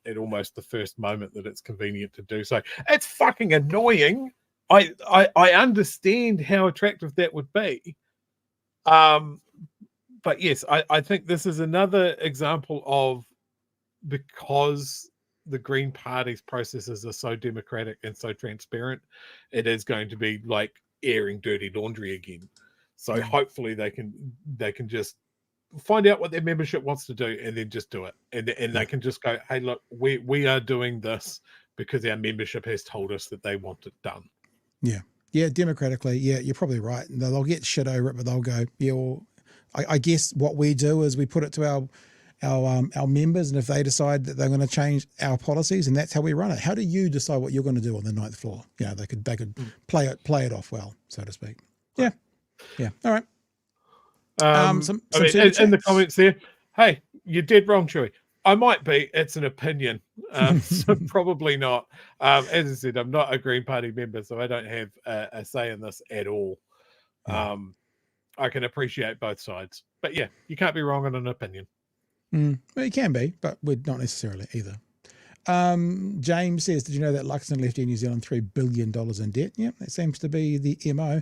at almost the first moment that it's convenient to do so, it's fucking annoying. I understand how attractive that would be. But yes, I think this is another example of, because the Green Party's processes are so democratic and so transparent, it is going to be like airing dirty laundry again. So hopefully they can just find out what their membership wants to do and then just do it. And they can just go, hey, look, we are doing this because our membership has told us that they want it done. Yeah, democratically, yeah, you're probably right. They'll get shit over it, but they'll go, yeah, well, I guess what we do is we put it to our members, and if they decide that they're going to change our policies, and that's how we run it. How do you decide what you're going to do on the 9th floor? They could play it off well, so to speak. Yeah. All right. In the comments there, hey, you're dead wrong, Chewy. I might be. It's an opinion, so probably not. As I said, I'm not a Green Party member, so I don't have a say in this at all. I can appreciate both sides, but yeah, you can't be wrong on an opinion. Well, you can be, but we're not necessarily either. James says, did you know that Luxon left Air New Zealand $3 billion in debt? Yeah, that seems to be the MO.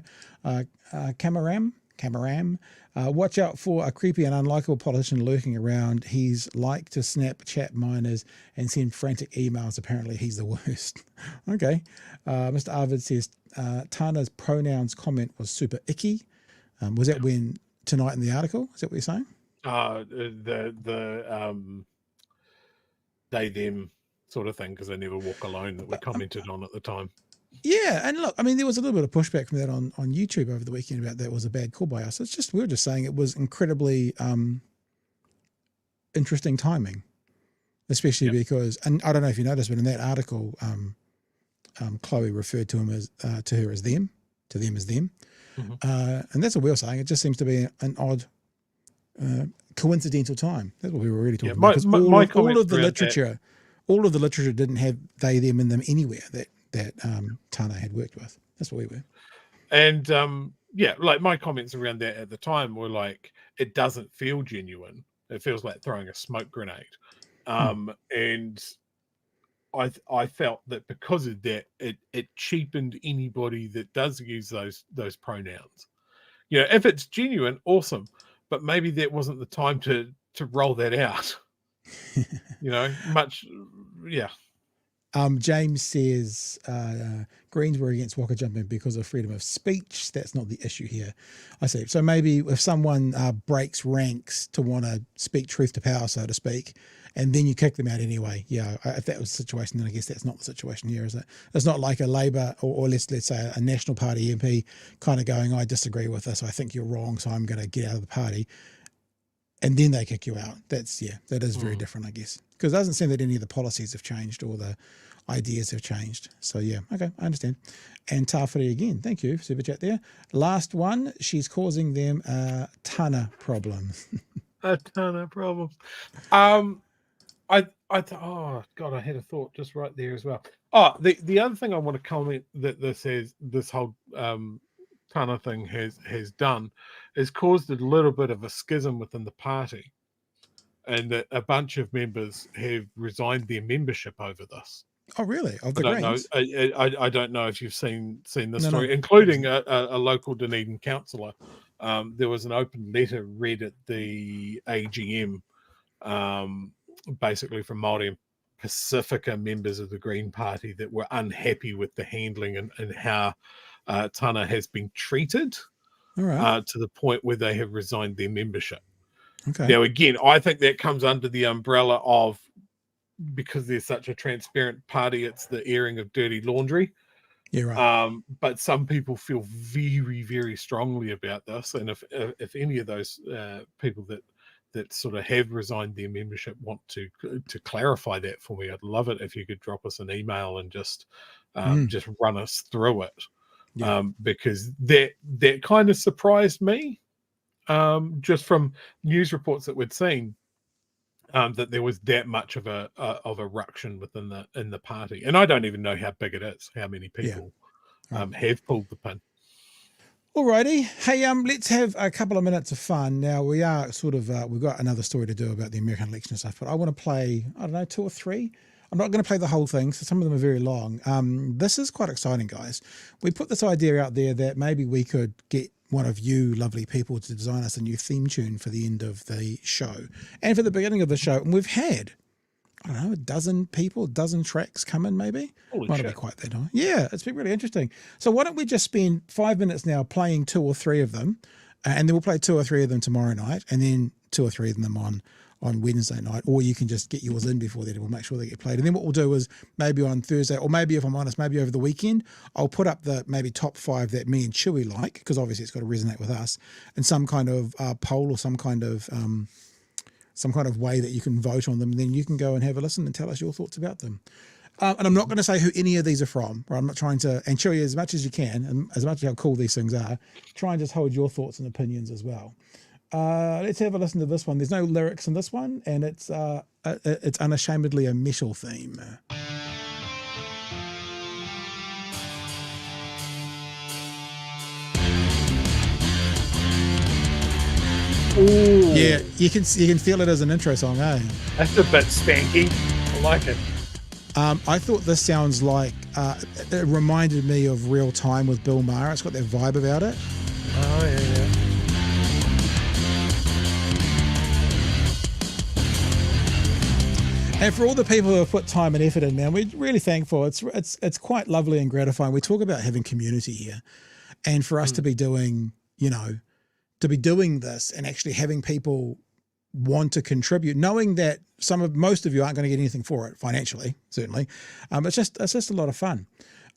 Camaram, watch out for a creepy and unlikable politician lurking around. He's like to Snapchat minors and send frantic emails. Apparently he's the worst. Okay. Mr. Arvid says, Tana's pronouns comment was super icky. Was that when tonight in the article? Is that what you're saying? They, them sort of thing, because they never walk alone, that we commented on at the time. Yeah, and look, I mean, there was a little bit of pushback from that on YouTube over the weekend about that was a bad call by us. It's just, we were just saying it was incredibly interesting timing, especially because, and I don't know if you noticed, but in that article, Chloe referred to her as them, to them as them. Mm-hmm. And that's what we were saying. It just seems to be an odd coincidental time. That's what we were really talking about. Because all of the literature didn't have they, them in them anywhere that Tana had worked with. That's what we were. And like my comments around that at the time were like, it doesn't feel genuine. It feels like throwing a smoke grenade. And I felt that because of that, it cheapened anybody that does use those pronouns. You know, if it's genuine, awesome. But maybe that wasn't the time to roll that out. James says Greens were against waka jumping because of freedom of speech. That's not the issue here. I see. So maybe if someone breaks ranks to want to speak truth to power, so to speak, and then you kick them out anyway. Yeah, if that was the situation, then I guess that's not the situation here, is it? It's not like a Labour or let's say a National Party MP kind of going, I disagree with this, I think you're wrong, so I'm going to get out of the party. And then they kick you out. That is very different, I guess. Because it doesn't seem that any of the policies have changed or the ideas have changed. So, yeah, okay, I understand. And Tawhiri again, thank you, super chat there. Last one, she's causing them a Tana problem. A ton of problems. I had a thought just right there as well. Oh, the other thing I want to comment that this whole Tana thing has done is caused a little bit of a schism within the party, and that a bunch of members have resigned their membership over this. Oh, really? Of the Greens? I don't know if you've seen the story, including a local Dunedin councillor. There was an open letter read at the AGM, basically from Māori and Pacifica members of the Green Party that were unhappy with the handling and how Tana has been treated, to the point where they have resigned their membership. Okay. Now, again, I think that comes under the umbrella of, because there's such a transparent party, it's the airing of dirty laundry. Yeah, right. But some people feel very, very strongly about this, and if any of those people that sort of have resigned their membership want to clarify that for me, I'd love it if you could drop us an email and just run us through it. Yeah. Because that kind of surprised me, just from news reports that we'd seen, that there was that much of a ruction within the party, and I don't even know how big it is, how many people have pulled the pin. Alrighty, hey, let's have a couple of minutes of fun. Now we are we've got another story to do about the American election and stuff, but I want to play, I don't know, 2 or 3. I'm not going to play the whole thing, so some of them are very long. This is quite exciting, guys. We put this idea out there that maybe we could get one of you lovely people to design us a new theme tune for the end of the show and for the beginning of the show. And we've had, I don't know, 12 tracks come in maybe. Might not be quite that high. Yeah, it's been really interesting. So why don't we just spend 5 minutes now playing 2 or 3 of them, and then we'll play 2 or 3 of them tomorrow night, and then 2 or 3 of them on Wednesday night, or you can just get yours in before that and we'll make sure they get played. And then what we'll do is maybe on Thursday, or maybe if I'm honest, maybe over the weekend, I'll put up the maybe top 5 that me and Chewy like, because obviously it's got to resonate with us, and some kind of poll or some kind of way that you can vote on them, and then you can go and have a listen and tell us your thoughts about them. And I'm not going to say who any of these are from, right? I'm not trying to, and Chewy, as much as you can, and as much as how cool these things are, try and just hold your thoughts and opinions as well. Let's have a listen to this one. There's no lyrics in this one, and it's unashamedly a metal theme. Ooh. Yeah, you can feel it as an intro song, eh? That's a bit stanky. I like it. I thought this sounds like, it reminded me of Real Time with Bill Maher. It's got that vibe about it. Oh, yeah. And for all the people who have put time and effort in, man, we're really thankful. It's quite lovely and gratifying. We talk about having community here, and for us to be doing, this and actually having people want to contribute, knowing that most of you aren't going to get anything for it financially, certainly. It's just a lot of fun.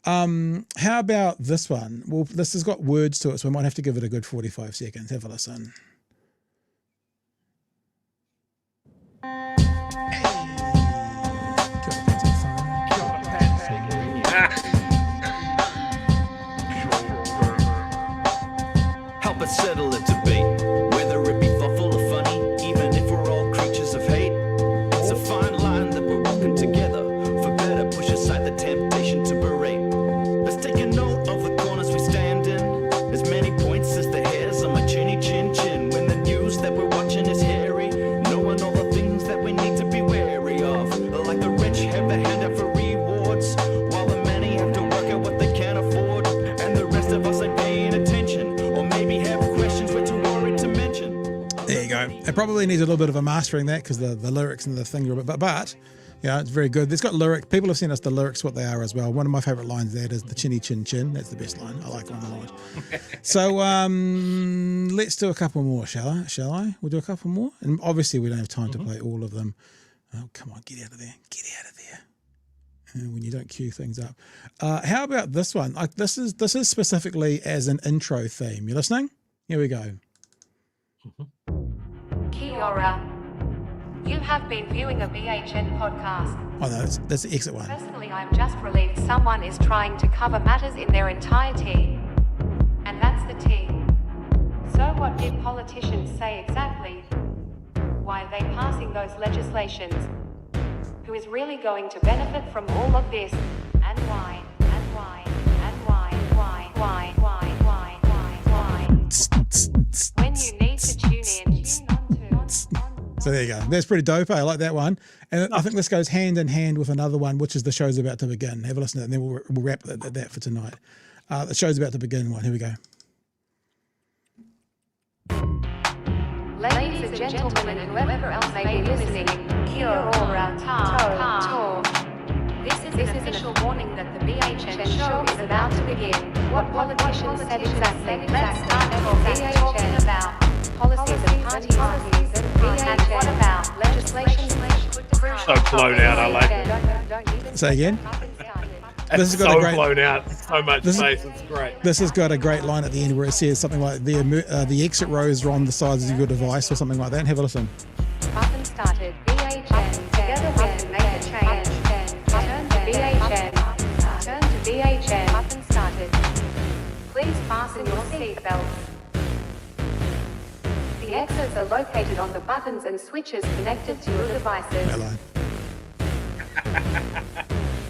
How about this one? Well, this has got words to it, so we might have to give it a good 45 seconds. Have a listen. Help us settle a debate, whether it be thoughtful or funny, even if we're all creatures of hate. It's a fine line that we're walking together. For better, push aside the temptation to berate. Let's take a note of the corners we stand in. As many points as the hairs on my chinny chin chin. When the news that we're watching is hairy, knowing all the things that we need to be wary of. Like the rich have the handout for rewards, while the many have to work out what they can't afford. And the rest of us ain't paying attention, or maybe have questions we're too worried to mention. There you go. It probably needs a little bit of a mastering that, because the lyrics and the thing are a bit, but yeah, it's very good. It's got lyrics. People have sent us the lyrics, what they are as well. One of my favourite lines there is the chinny chin chin. That's the best line. I like that one a lot. So let's do a couple more, shall I? We'll do a couple more. And obviously we don't have time to play all of them. Oh, come on, get out of there. Get out of there. When you don't cue things up. How about this one? Like this is specifically as an intro theme. You listening? Here we go. Kia ora. You have been viewing a BHN podcast. Oh no, that's the exit one. Personally, I'm just relieved someone is trying to cover matters in their entirety. And that's the T. So what did politicians say exactly? Why are they passing those legislations? Who is really going to benefit from all of this? And why? And why? And why? When you need to tune in, tune on to. So there you go. That's pretty dope. I like that one. And I think this goes hand in hand with another one, which is The Show's About to Begin. Have a listen to that, and then we'll wrap that for tonight. The Show's About to Begin one. Here we go. Ladies and gentlemen, and whoever else may be listening, kia ora ta. This is an official warning that the BHN show is about to begin. What politicians said exactly? Let's start at talking about policies and party parties and what about legislation? So blown out, I like it. Say again? This has got blown out. So much space. It's great. This has got a great line at the end where it says something like the exit rows are on the sides of your device or something like that. Have a listen. Button started. BHN. Together we can make a change. Turn to BHN. Turn to BHN. Button started. Please fasten your seatbelts. The exits are located on the buttons and switches connected to your devices. Hello.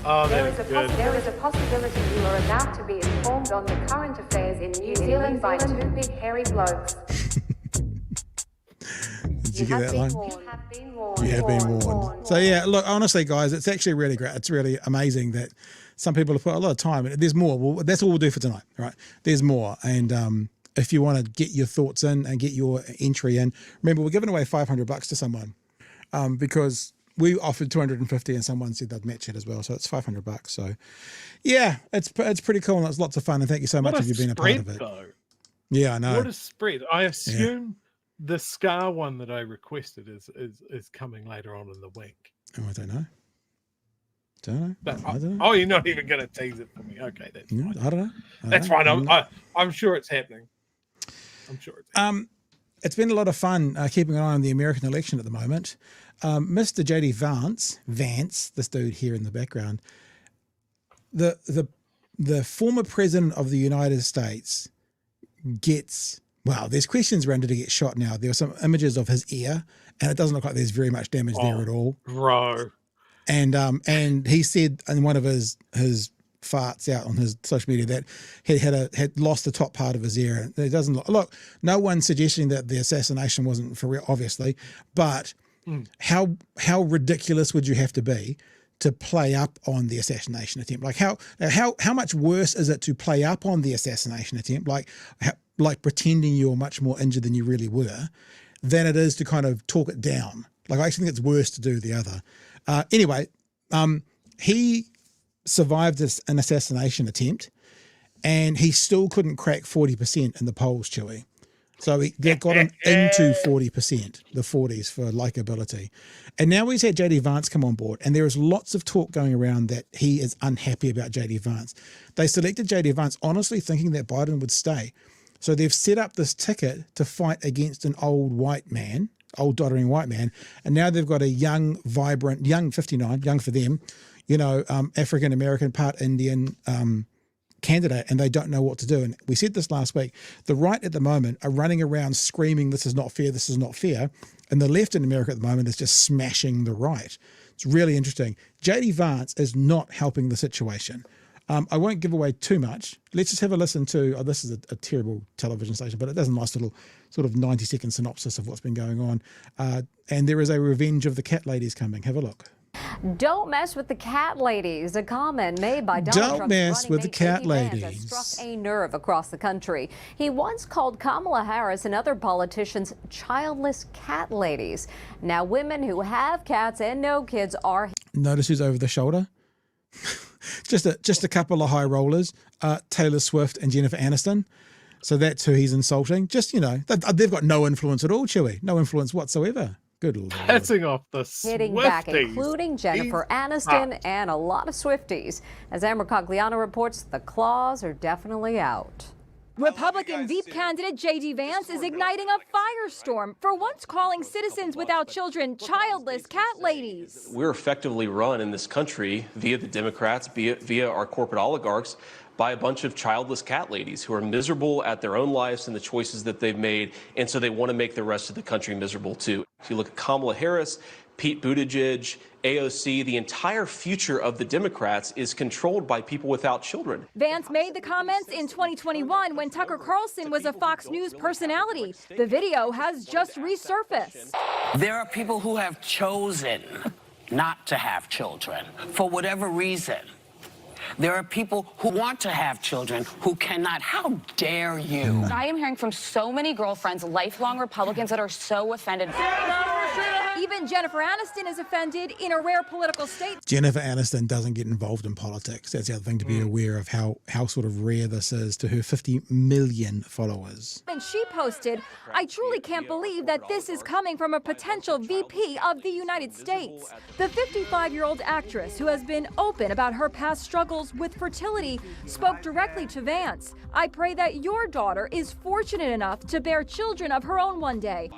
Oh, there is a possibility you are about to be informed on the current affairs in New Zealand by two big hairy blokes. Did you get that line? You have been warned. So yeah, look, honestly, guys, it's actually really great. It's really amazing that some people have put a lot of time. There's more. Well, that's all we'll do for tonight, right? There's more. And if you want to get your thoughts in and get your entry in, remember, we're giving away $500 to someone because we offered 250 and someone said they'd match it as well. So it's $500. So yeah, it's pretty cool and it's lots of fun. And thank you so much if you've been a part of it. Though. Yeah, I know. What a spread. I assume the Scar one that I requested is coming later on in the week. Oh, I don't know. But I don't know. Oh, you're not even going to tease it for me. Okay, that's fine. I don't know. That's fine. I'm sure it's happening. I'm sure it's happening. It's been a lot of fun keeping an eye on the American election at the moment. Mr. JD Vance, this dude here in the background, the former president of the United States gets, wow, there's questions around, did he get shot now? There are some images of his ear, and it doesn't look like there's very much damage there at all. Bro. And he said in one of his farts out on his social media that he had lost the top part of his ear. It doesn't look, no one's suggesting that the assassination wasn't for real, obviously, but how ridiculous would you have to be to play up on the assassination attempt. Like how much worse is it to play up on the assassination attempt, like pretending you're much more injured than you really were, than it is to kind of talk it down. Like I actually think it's worse to do the other. Anyway, he survived an assassination attempt, and he still couldn't crack 40% in the polls, Chewy. So that got him into 40%, the 40s for likability. And now he's had JD Vance come on board, and there is lots of talk going around that he is unhappy about JD Vance. They selected JD Vance honestly thinking that Biden would stay. So they've set up this ticket to fight against an old doddering white man, and now they've got a young, vibrant, young 59, young for them, African-American, part Indian candidate, and they don't know what to do. And we said this last week, the right at the moment are running around screaming, this is not fair, this is not fair, and the left in America at the moment is just smashing the right. It's really interesting. JD Vance is not helping the situation. I won't give away too much. Let's just have a listen to, this is a terrible television station, but it does a nice little sort of 90-second synopsis of what's been going on. And there is a revenge of the cat ladies coming. Have a look. Don't mess with the cat ladies, a comment made by Donald Trump's mess with the cat ladies. Has struck a nerve across the country. He once called Kamala Harris and other politicians childless cat ladies. Now women who have cats and no kids are... Notice who's over the shoulder? just a couple of high rollers, Taylor Swift and Jennifer Aniston. So that's who he's insulting. Just, they've got no influence at all, Chewy. No influence whatsoever. Good Lord. Passing off the Swifties. Hitting back, including Jennifer Aniston and a lot of Swifties. As Amber Cogliano reports, the claws are definitely out. Republican Veep candidate J.D. Vance is igniting a firestorm for once calling citizens without children childless cat ladies. We're effectively run in this country via the Democrats, via our corporate oligarchs, by a bunch of childless cat ladies who are miserable at their own lives and the choices that they've made, and so they want to make the rest of the country miserable too. If you look at Kamala Harris, Pete Buttigieg, AOC, the entire future of the Democrats is controlled by people without children. Vance made the comments in 2021 when Tucker Carlson was a Fox News personality. The video has just resurfaced. There are people who have chosen not to have children for whatever reason. There are people who want to have children who cannot. How dare you? I am hearing from so many girlfriends, lifelong Republicans, that are so offended. Even Jennifer Aniston is offended in a rare political state. Jennifer Aniston doesn't get involved in politics. That's the other thing to be aware of, how sort of rare this is to her 50 million followers. And she posted, I truly can't believe that this is coming from a potential VP of the United States. The 55-year-old actress, who has been open about her past struggles with fertility, spoke directly to Vance. I pray that your daughter is fortunate enough to bear children of her own one day.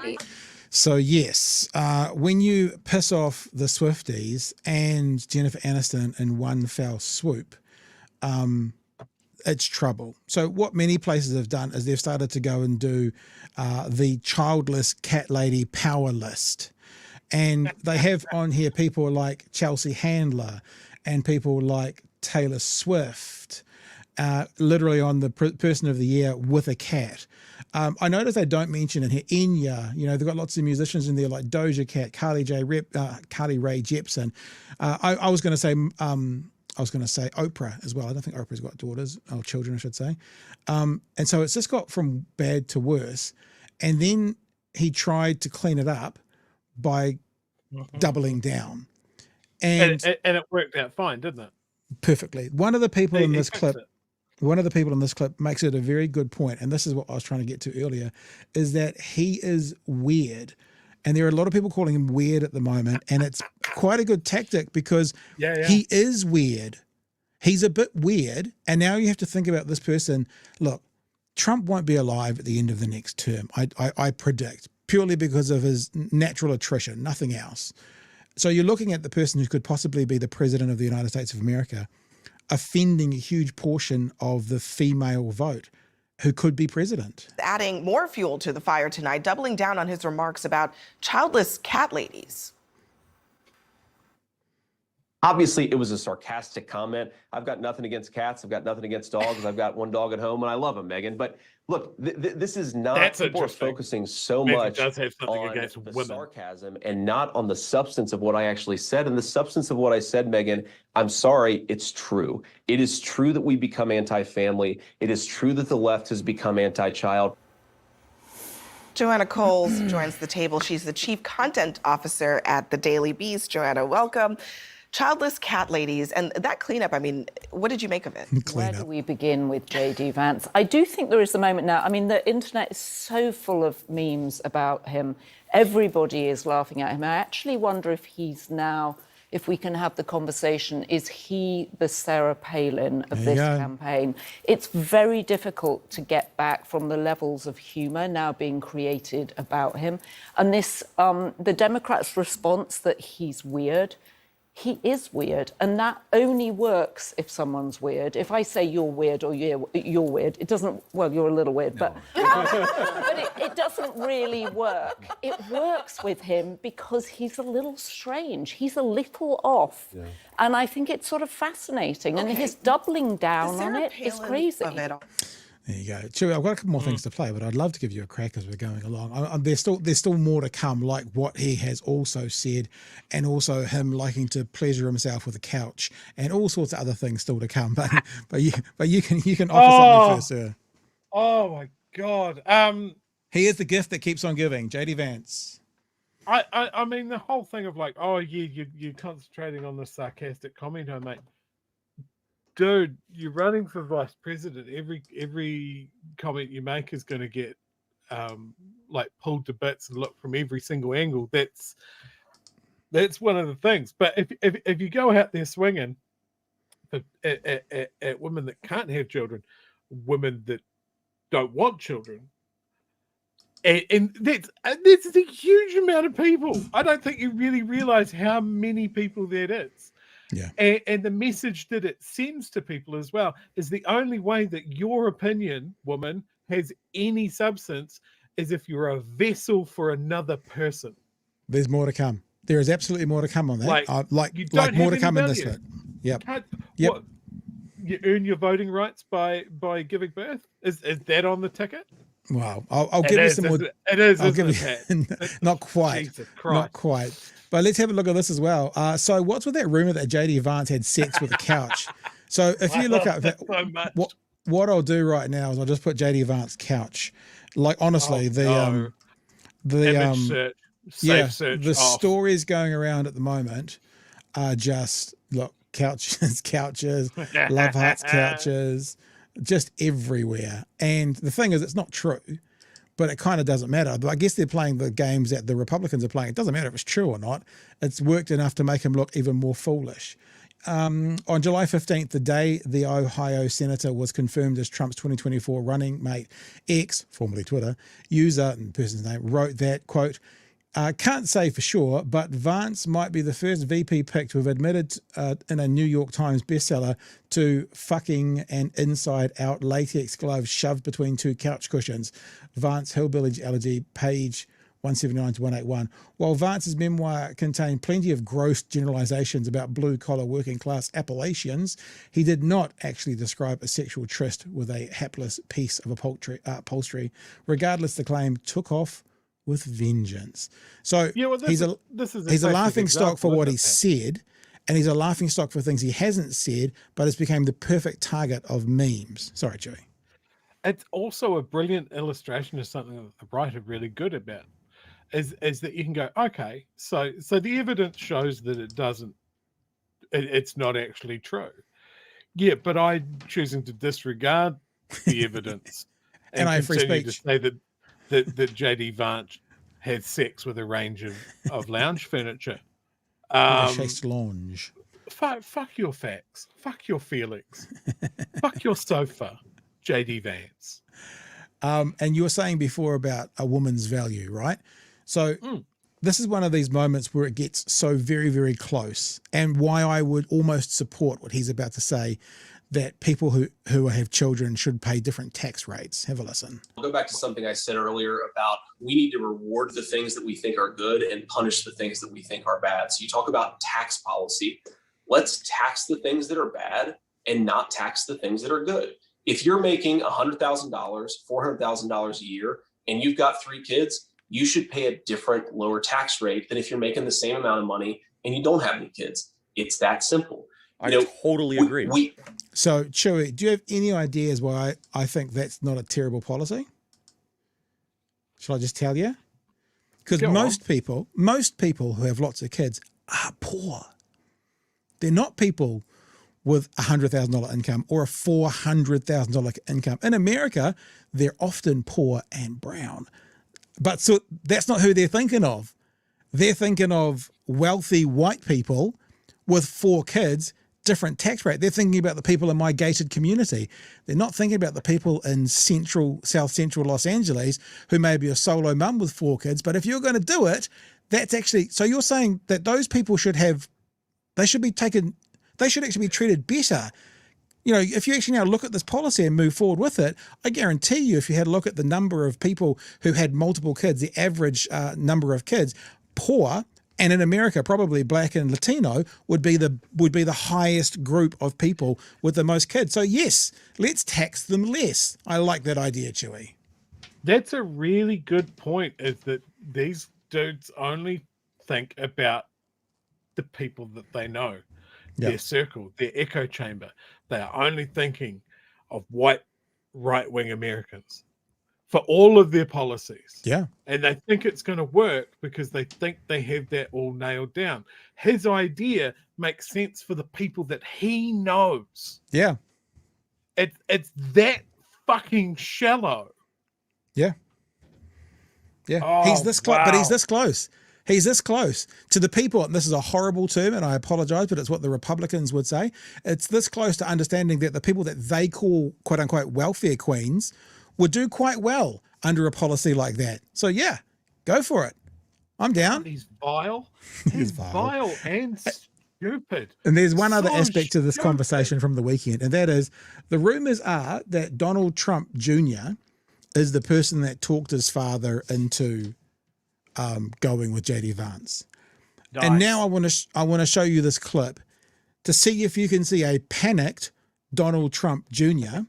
So yes, when you piss off the Swifties and Jennifer Aniston in one fell swoop, it's trouble. So what many places have done is they've started to go and do the childless cat lady power list. And they have on here people like Chelsea Handler and people like Taylor Swift, literally on the person of the year with a cat. I notice they don't mention in here Enya. They've got lots of musicians in there like Doja Cat, Carly Rae Jepsen. I was going to say Oprah as well. I don't think Oprah's got daughters or children, I should say. And so it's just got from bad to worse. And then he tried to clean it up by doubling down, and it worked out fine, didn't it? Perfectly. One of the people in this clip makes it a very good point, and this is what I was trying to get to earlier, is that he is weird. And there are a lot of people calling him weird at the moment, and it's quite a good tactic because he is weird. He's a bit weird, and now you have to think about this person. Look, Trump won't be alive at the end of the next term, I predict, purely because of his natural attrition, nothing else. So you're looking at the person who could possibly be the president of the United States of America offending a huge portion of the female vote who could be president. Adding more fuel to the fire tonight, doubling down on his remarks about childless cat ladies. Obviously, it was a sarcastic comment. I've got nothing against cats. I've got nothing against dogs. I've got one dog at home, and I love him, Megan. But look, this is not, people are focusing so much on the sarcasm and not on the substance of what I actually said. And the substance of what I said, Megan, I'm sorry, it's true. It is true that we become anti-family. It is true that the left has become anti-child. Joanna Coles joins the table. She's the Chief Content Officer at the Daily Beast. Joanna, welcome. Childless cat ladies, and that cleanup, I mean, what did you make of it? Where do we begin with J.D. Vance? I do think there is a moment now. I mean, the internet is so full of memes about him. Everybody is laughing at him. I actually wonder if he's now, if we can have the conversation, is he the Sarah Palin of this campaign? It's very difficult to get back from the levels of humour now being created about him. And this, the Democrats' response that he's weird, he is weird, and that only works if someone's weird. If I say you're weird or you're weird, it doesn't, well, you're a little weird, but it doesn't really work. It works with him because he's a little strange. He's a little off. Yeah. And I think it's sort of fascinating. Okay. And his doubling down on it is crazy. There you go. Chewy, I've got a couple more things to play, but I'd love to give you a crack as we're going along. There's still more to come, like what he has also said, and also him liking to pleasure himself with a couch, and all sorts of other things still to come. But you can offer something first, sir. Oh my God! He is the gift that keeps on giving, J.D. Vance. I mean, the whole thing of like, oh yeah, you're concentrating on the sarcastic comment I make. Dude, you're running for vice president. Every comment you make is going to get like pulled to bits and look from every single angle. That's one of the things. But if you go out there swinging at women that can't have children, women that don't want children, and that's a huge amount of people. I don't think you really realize how many people that is. Yeah, and the message that it sends to people as well is the only way that your opinion, woman, has any substance is if you're a vessel for another person. There's more to come. There is absolutely more to come on that. Like more to come in this bit. Yep. What, you earn your voting rights by giving birth? Is that on the ticket? Wow, I'll give you some more. It is. I'll give you, not quite. Not quite. But let's have a look at this as well. So what's with that rumor that J.D. Vance had sex with a couch? So if you look up that, what I'll do right now is I'll just put J.D. Vance couch. Like honestly, the stories going around at the moment are just couches, love hearts couches, just everywhere. And the thing is, it's not true. But it kind of doesn't matter. But I guess they're playing the games that the Republicans are playing. It doesn't matter if it's true or not. It's worked enough to make him look even more foolish. On July 15th, the day the Ohio senator was confirmed as Trump's 2024 running mate, X, formerly Twitter, user, and person's name, wrote that, quote, can't say for sure, but Vance might be the first VP pick to have admitted in a New York Times bestseller to fucking an inside-out latex glove shoved between two couch cushions. Vance Hillbilly Elegy, page 179 to 181. While Vance's memoir contained plenty of gross generalizations about blue-collar working-class Appalachians, he did not actually describe a sexual tryst with a hapless piece of upholstery. Regardless, the claim took off with vengeance. So he's a laughing stock for what he said, and he's a laughing stock for things he hasn't said, but it's become the perfect target of memes. Sorry, Joey. It's also a brilliant illustration of something that the right are really good about, is that you can go, okay, so the evidence shows that it's not actually true. Yeah, but I'm choosing to disregard the evidence and I free speech. To say that J.D. Vance had sex with a range of lounge furniture. Chaise lounge. Fuck your facts. Fuck your feelings. Fuck your sofa, J.D. Vance. And you were saying before about a woman's value, right? So this is one of these moments where it gets so very, very close, and why I would almost support what he's about to say, that people who have children should pay different tax rates. Have a listen. I'll go back to something I said earlier about we need to reward the things that we think are good and punish the things that we think are bad. So you talk about tax policy. let's tax the things that are bad and not tax the things that are good. If you're making $100,000, $400,000 a year, and you've got 3 kids, you should pay a different, lower tax rate than if you're making the same amount of money and you don't have any kids. It's that simple. I totally agree. So, Chewy, do you have any ideas why I think that's not a terrible policy? Shall I just tell you? Because most people who have lots of kids are poor. They're not people with $100,000 income or a $400,000 income. In America, they're often poor and brown. But so that's not who they're thinking of. They're thinking of wealthy white people with 4 kids, different tax rate. They're thinking about the people in my gated community. They're not thinking about the people in South Central Los Angeles who may be a solo mum with 4 kids. But if you're going to do it, that's actually, so you're saying that those people should actually be treated better. You know, if you actually now look at this policy and move forward with it, I guarantee you, if you had a look at the number of people who had multiple kids, the average number of kids, poor, and in America, probably Black and Latino would be the highest group of people with the most kids. So yes, let's tax them less. I like that idea, Chewy. That's a really good point, is that these dudes only think about the people that they know, their circle, their echo chamber. They are only thinking of white right-wing Americans for all of their policies. Yeah. And they think it's going to work because they think they have that all nailed down. His idea makes sense for the people that he knows. Yeah. It's that fucking shallow. Yeah. Yeah. Oh, he's this close, but wow. he's this close. He's this close to the people, and this is a horrible term, and I apologize, but it's what the Republicans would say. It's this close to understanding that the people that they call, quote unquote, welfare queens would do quite well under a policy like that. So yeah, go for it. I'm down. He's vile. He's vile and stupid. And there's one other aspect to this conversation from the weekend, and that is the rumors are that Donald Trump Jr. is the person that talked his father into going with JD Vance. Nice. And now I want to show you this clip to see if you can see a panicked Donald Trump Jr.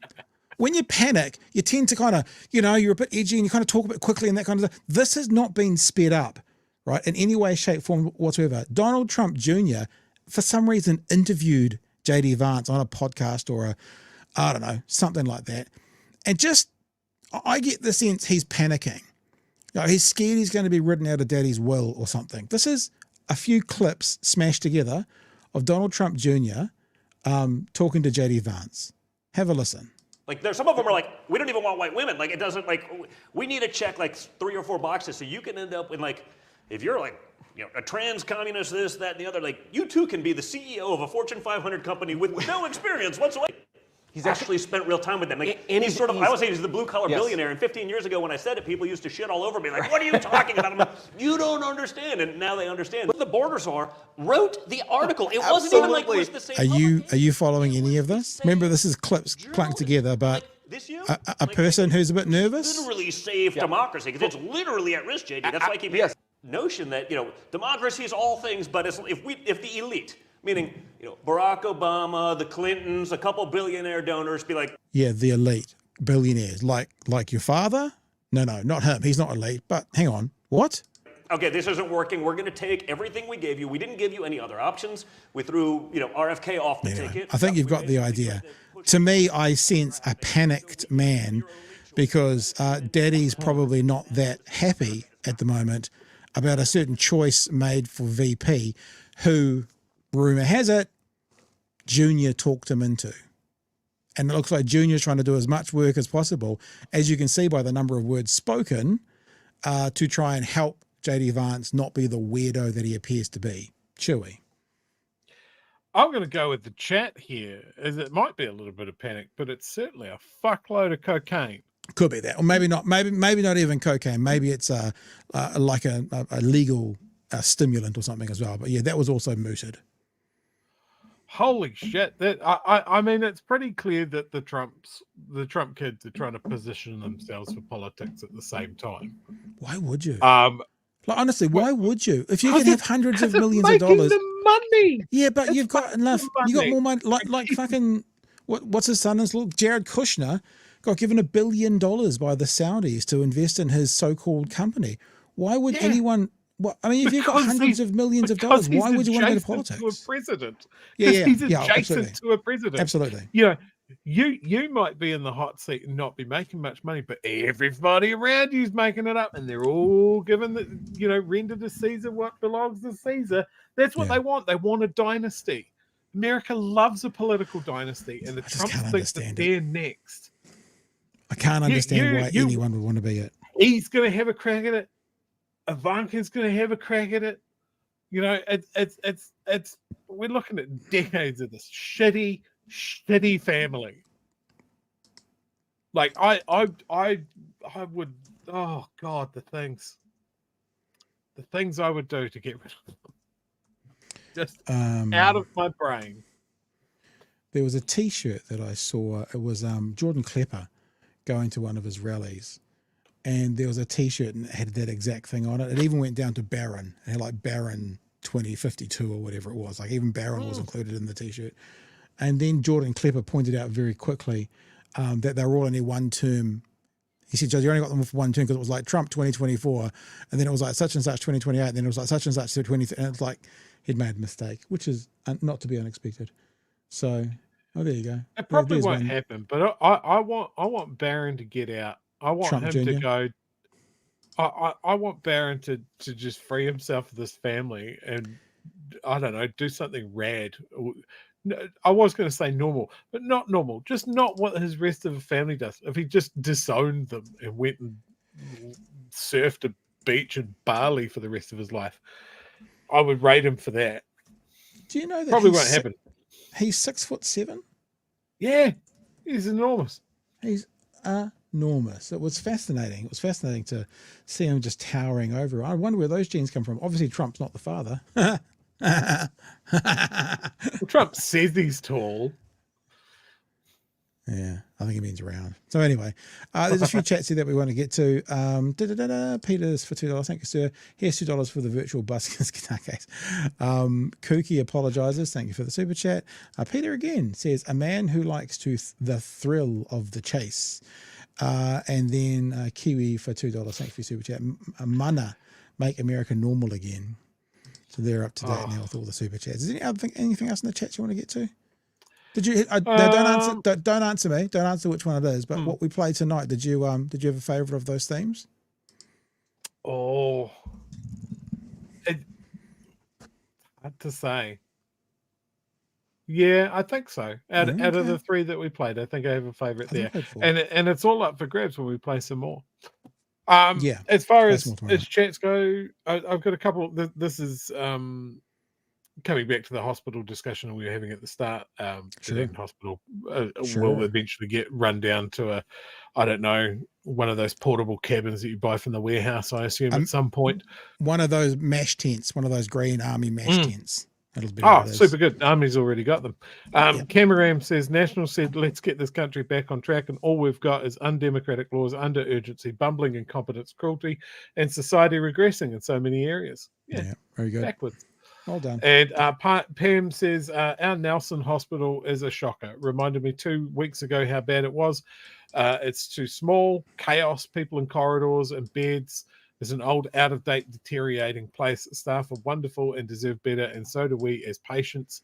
When you panic, you tend to kind of, you're a bit edgy and you kind of talk a bit quickly and that kind of stuff. This has not been sped up, right, in any way, shape, form whatsoever. Donald Trump Jr., for some reason, interviewed JD Vance on a podcast or something like that. And I get the sense he's panicking. He's scared he's going to be written out of daddy's will or something. This is a few clips smashed together of Donald Trump Jr. Talking to JD Vance. Have a listen. Like, there's some of them are like, we don't even want white women. Like, it doesn't, like, we need to check like 3 or 4 boxes so you can end up in, like, if you're like, a trans communist, this, that, and the other, like, you too can be the CEO of a Fortune 500 company with no experience whatsoever. He's actually spent real time with them. Like, and he's sort of, I would say he's the blue-collar billionaire. And 15 years ago when I said it, people used to shit all over me. Like, what are you talking about? I'm like, you don't understand. And now they understand. What the borders are, wrote the article. It wasn't even like we're the same. Are you following any of this? Remember, this is clips clunked together, but a person who's a bit nervous? Literally save democracy, because it's literally at risk, JD. That's why I keep notion that, democracy is all things, but if the elite, meaning, Barack Obama, the Clintons, a couple billionaire donors be like... Yeah, the elite billionaires, like your father? No, not him. He's not elite. But hang on, what? Okay, this isn't working. We're going to take everything we gave you. We didn't give you any other options. We threw, RFK off the ticket. I think you've got the idea. To me, I sense a panicked man because Daddy's probably not that happy at the moment about a certain choice made for VP who... Rumour has it, Junior talked him into. And it looks like Junior's trying to do as much work as possible, as you can see by the number of words spoken, to try and help JD Vance not be the weirdo that he appears to be. Chewy. I'm going to go with the chat here, as it might be a little bit of panic, but it's certainly a fuckload of cocaine. Could be that. Or maybe not. Maybe not even cocaine. Maybe it's like a legal stimulant or something as well. But yeah, that was also mooted. Holy shit! That I mean, it's pretty clear that the Trump kids are trying to position themselves for politics at the same time. Why would you? Honestly, why would you? If you could have hundreds of millions of dollars, the money. Yeah, but you've got enough. You got more money. Like fucking what's his son-in-law? Look, Jared Kushner got given $1 billion by the Saudis to invest in his so-called company. Why would anyone? Well, I mean, if you've got hundreds of millions of dollars, why would you want to go to politics? To a president. Yeah, he's adjacent absolutely. to a president. Absolutely. You know, you might be in the hot seat and not be making much money, but everybody around you's making it up, and they're all given the, render to Caesar what belongs to Caesar. That's what they want. They want a dynasty. America loves a political dynasty, and the Trump thinks that they're next. I can't understand why anyone would want to be it. He's going to have a crack at it. Ivanka's going to have a crack at it. You know, it's we're looking at decades of this shitty family. Like I would, oh God, the things I would do to get rid of them. Just out of my brain. There was a T-shirt that I saw. It was Jordan Klepper going to one of his rallies, and there was a T-shirt and it had that exact thing on it. It even went down to Barron. It had like Barron 2052 or whatever it was. Like even Barron was included in the T-shirt. And then Jordan Klepper pointed out very quickly that they were all only one term. He said, "Joe, you only got them for one term because it was like Trump 2024, and then it was like such and such 2028, and then it was like such and such 20, and it's like he'd made a mistake, which is not to be unexpected." So, there you go. It probably won't happen, but I want Barron to get out. I want Trump him Jr. to go. I want Barron to just free himself of this family and, I don't know, do something rad. I was going to say normal, but not normal. Just not what his rest of the family does. If he just disowned them and went and surfed a beach in Bali for the rest of his life, I would rate him for that. Do you know that probably won't happen? He's 6'7". Yeah, he's enormous. He's enormous. It was fascinating. It was fascinating to see him just towering over. I wonder where those genes come from. Obviously, Trump's not the father. Well, Trump says he's tall. Yeah, I think he means round. So anyway, there's a few chats here that we want to get to. Peter's for $2. Thank you, sir. Here's $2 for the virtual buskers guitar case. Kooky apologizes. Thank you for the super chat. Peter again says, a man who likes the thrill of the chase. And then Kiwi for $2. Thank you for your super chat. Mana, make America normal again. So they're up to date now with all the super chats. Is there anything else in the chat you want to get to? Did you? Don't answer me. Don't answer which one it is. But what we played tonight, did you have a favourite of those themes? Oh, hard to say. Yeah, I think so. Out of the three that we played, I think I have a favourite there, and it's all up for grabs when we play some more. Yeah. As far as chats go, I've got a couple. This is coming back to the hospital discussion we were having at the start. Dunedin Hospital will eventually get run down to I don't know, one of those portable cabins that you buy from the warehouse, I assume, at some point. One of those mesh tents, one of those green army mesh tents. That'll be super good. Army's already got them. Cameram says, National said, let's get this country back on track, and all we've got is undemocratic laws, under urgency, bumbling incompetence, cruelty, and society regressing in so many areas. Yeah, very good. Backwards. Well done. And Pam says, our Nelson Hospital is a shocker. Reminded me 2 weeks ago how bad it was. It's too small, chaos, people in corridors and beds. It's an old, out-of-date, deteriorating place. Staff are wonderful and deserve better, and so do we as patients.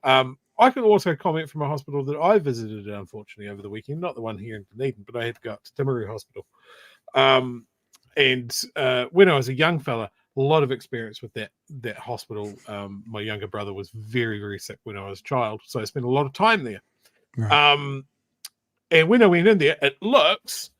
I can also comment from a hospital that I visited, unfortunately, over the weekend. Not the one here in Dunedin, but I had to go up to Timaru Hospital. And when I was a young fella, a lot of experience with that hospital. My younger brother was very, very sick when I was a child, so I spent a lot of time there. Right. And when I went in there, it looks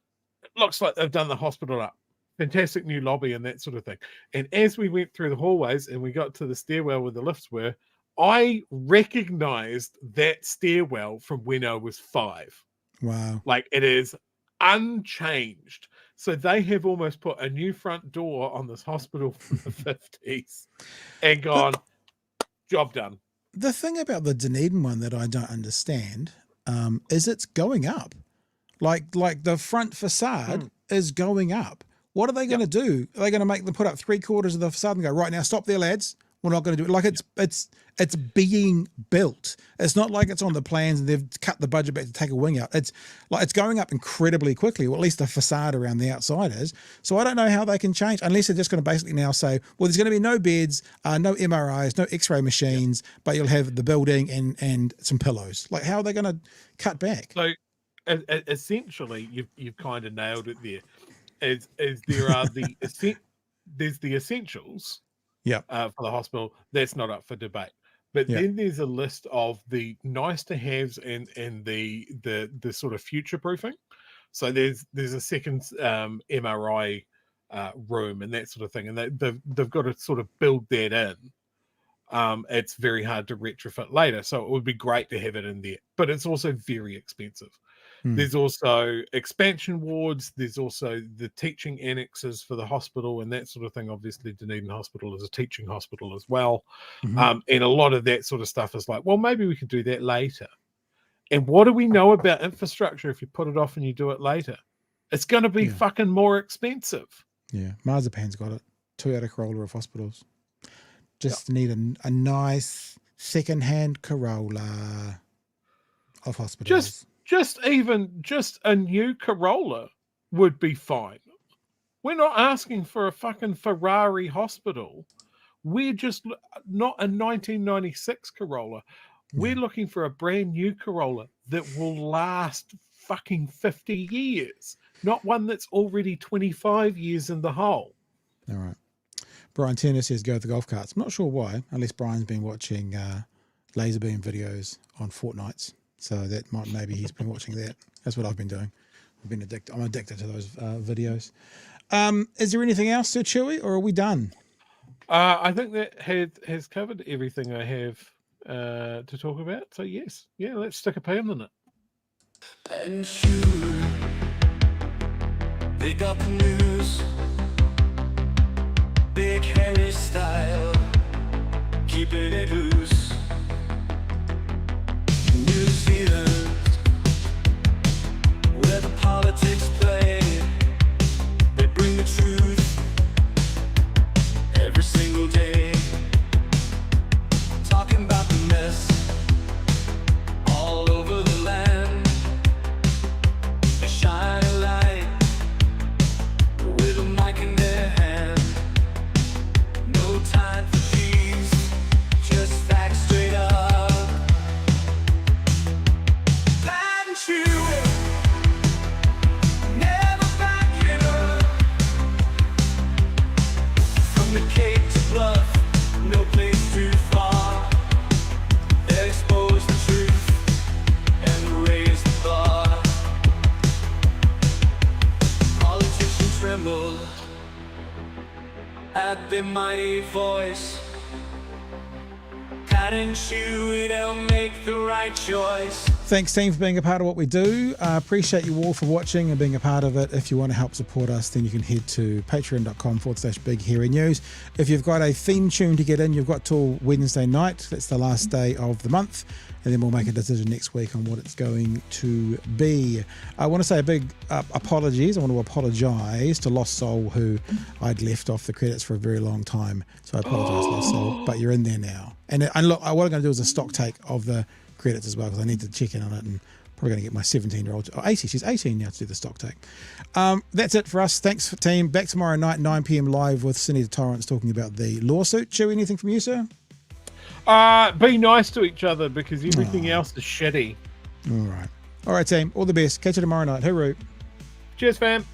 like they've done the hospital up. Fantastic new lobby and that sort of thing. And as we went through the hallways and we got to the stairwell where the lifts were, I recognized that stairwell from when I was 5. Wow. Like, it is unchanged. So they have almost put a new front door on this hospital from the 50s and gone, job done. The thing about the Dunedin one that I don't understand is it's going up. Like the front facade is going up. What are they going to do? Are they going to make them put up 3/4 of the facade and go, right now, stop there, lads. we're not going to do it. Like it's being built. It's not like it's on the plans and they've cut the budget back to take a wing out. It's like it's going up incredibly quickly, or at least the facade around the outside is. So I don't know how they can change unless they're just going to basically now say, well, there's going to be no beds, no MRIs, no X-ray machines, but you'll have the building and some pillows. Like, how are they going to cut back? So essentially, you've kind of nailed it there. As there are there's the essentials. Yeah. For the hospital, that's not up for debate. But then there's a list of the nice to haves and the sort of future proofing. So there's a second MRI room and that sort of thing, and they've got to sort of build that in. It's very hard to retrofit later, so it would be great to have it in there, but it's also very expensive. There's also expansion wards. There's also the teaching annexes for the hospital and that sort of thing. Obviously, Dunedin Hospital is a teaching hospital as well. And a lot of that sort of stuff is like, well, maybe we can do that later. And what do we know about infrastructure if you put it off and you do it later? It's going to be fucking more expensive. Yeah, Marzipan's got it. Toyota Corolla of hospitals. Just need a nice second-hand Corolla of hospitals. Just a new Corolla would be fine. We're not asking for a fucking Ferrari hospital. We're just not a 1996 Corolla. We're looking for a brand new Corolla that will last fucking 50 years, not one that's already 25 years in the hole. All right. Brian Turner says go with the golf carts. I'm not sure why, unless Brian's been watching laser beam videos on Fortnites. So that maybe he's been watching that. That's what I've been doing. I'm addicted to those videos. Is there anything else, Sir Chewy, or are we done? I think that has covered everything I have to talk about. So yes, let's stick a pin in it. And sure, they got the news. Big Harry style, keeping it loose. New Zealand, where the politics play, they bring the truth every single day. Talking about the mess all over the land. They shine a light with a mic in their hand. No time for cheese, just facts straight up. Never backing up. From the Cape to Bluff, no place too far. They expose the truth and raise the bar. Politicians tremble at their mighty voice. Cat and Chew, they'll make the right choice. Thanks, team, for being a part of what we do. I appreciate you all for watching and being a part of it. If you want to help support us, then you can head to patreon.com/Big Hairy News. If you've got a theme tune to get in, you've got till Wednesday night. That's the last day of the month. And then we'll make a decision next week on what it's going to be. I want to say a big apologies. I want to apologise to Lost Soul, who I'd left off the credits for a very long time. So I apologise, Lost Soul, but you're in there now. And look, what I'm going to do is a stock take of the credits as well, because I need to check in on it, and probably going to get my 17-year-old, she's 18 now, to do the stock take. That's it for us. Thanks, team. Back tomorrow night, 9 p.m. live with Sunita Torrance talking about the lawsuit. Chew, anything from you, sir? Be nice to each other, because everything else is shitty. All right, team. All the best. Catch you tomorrow night. Hooroo. Cheers, fam.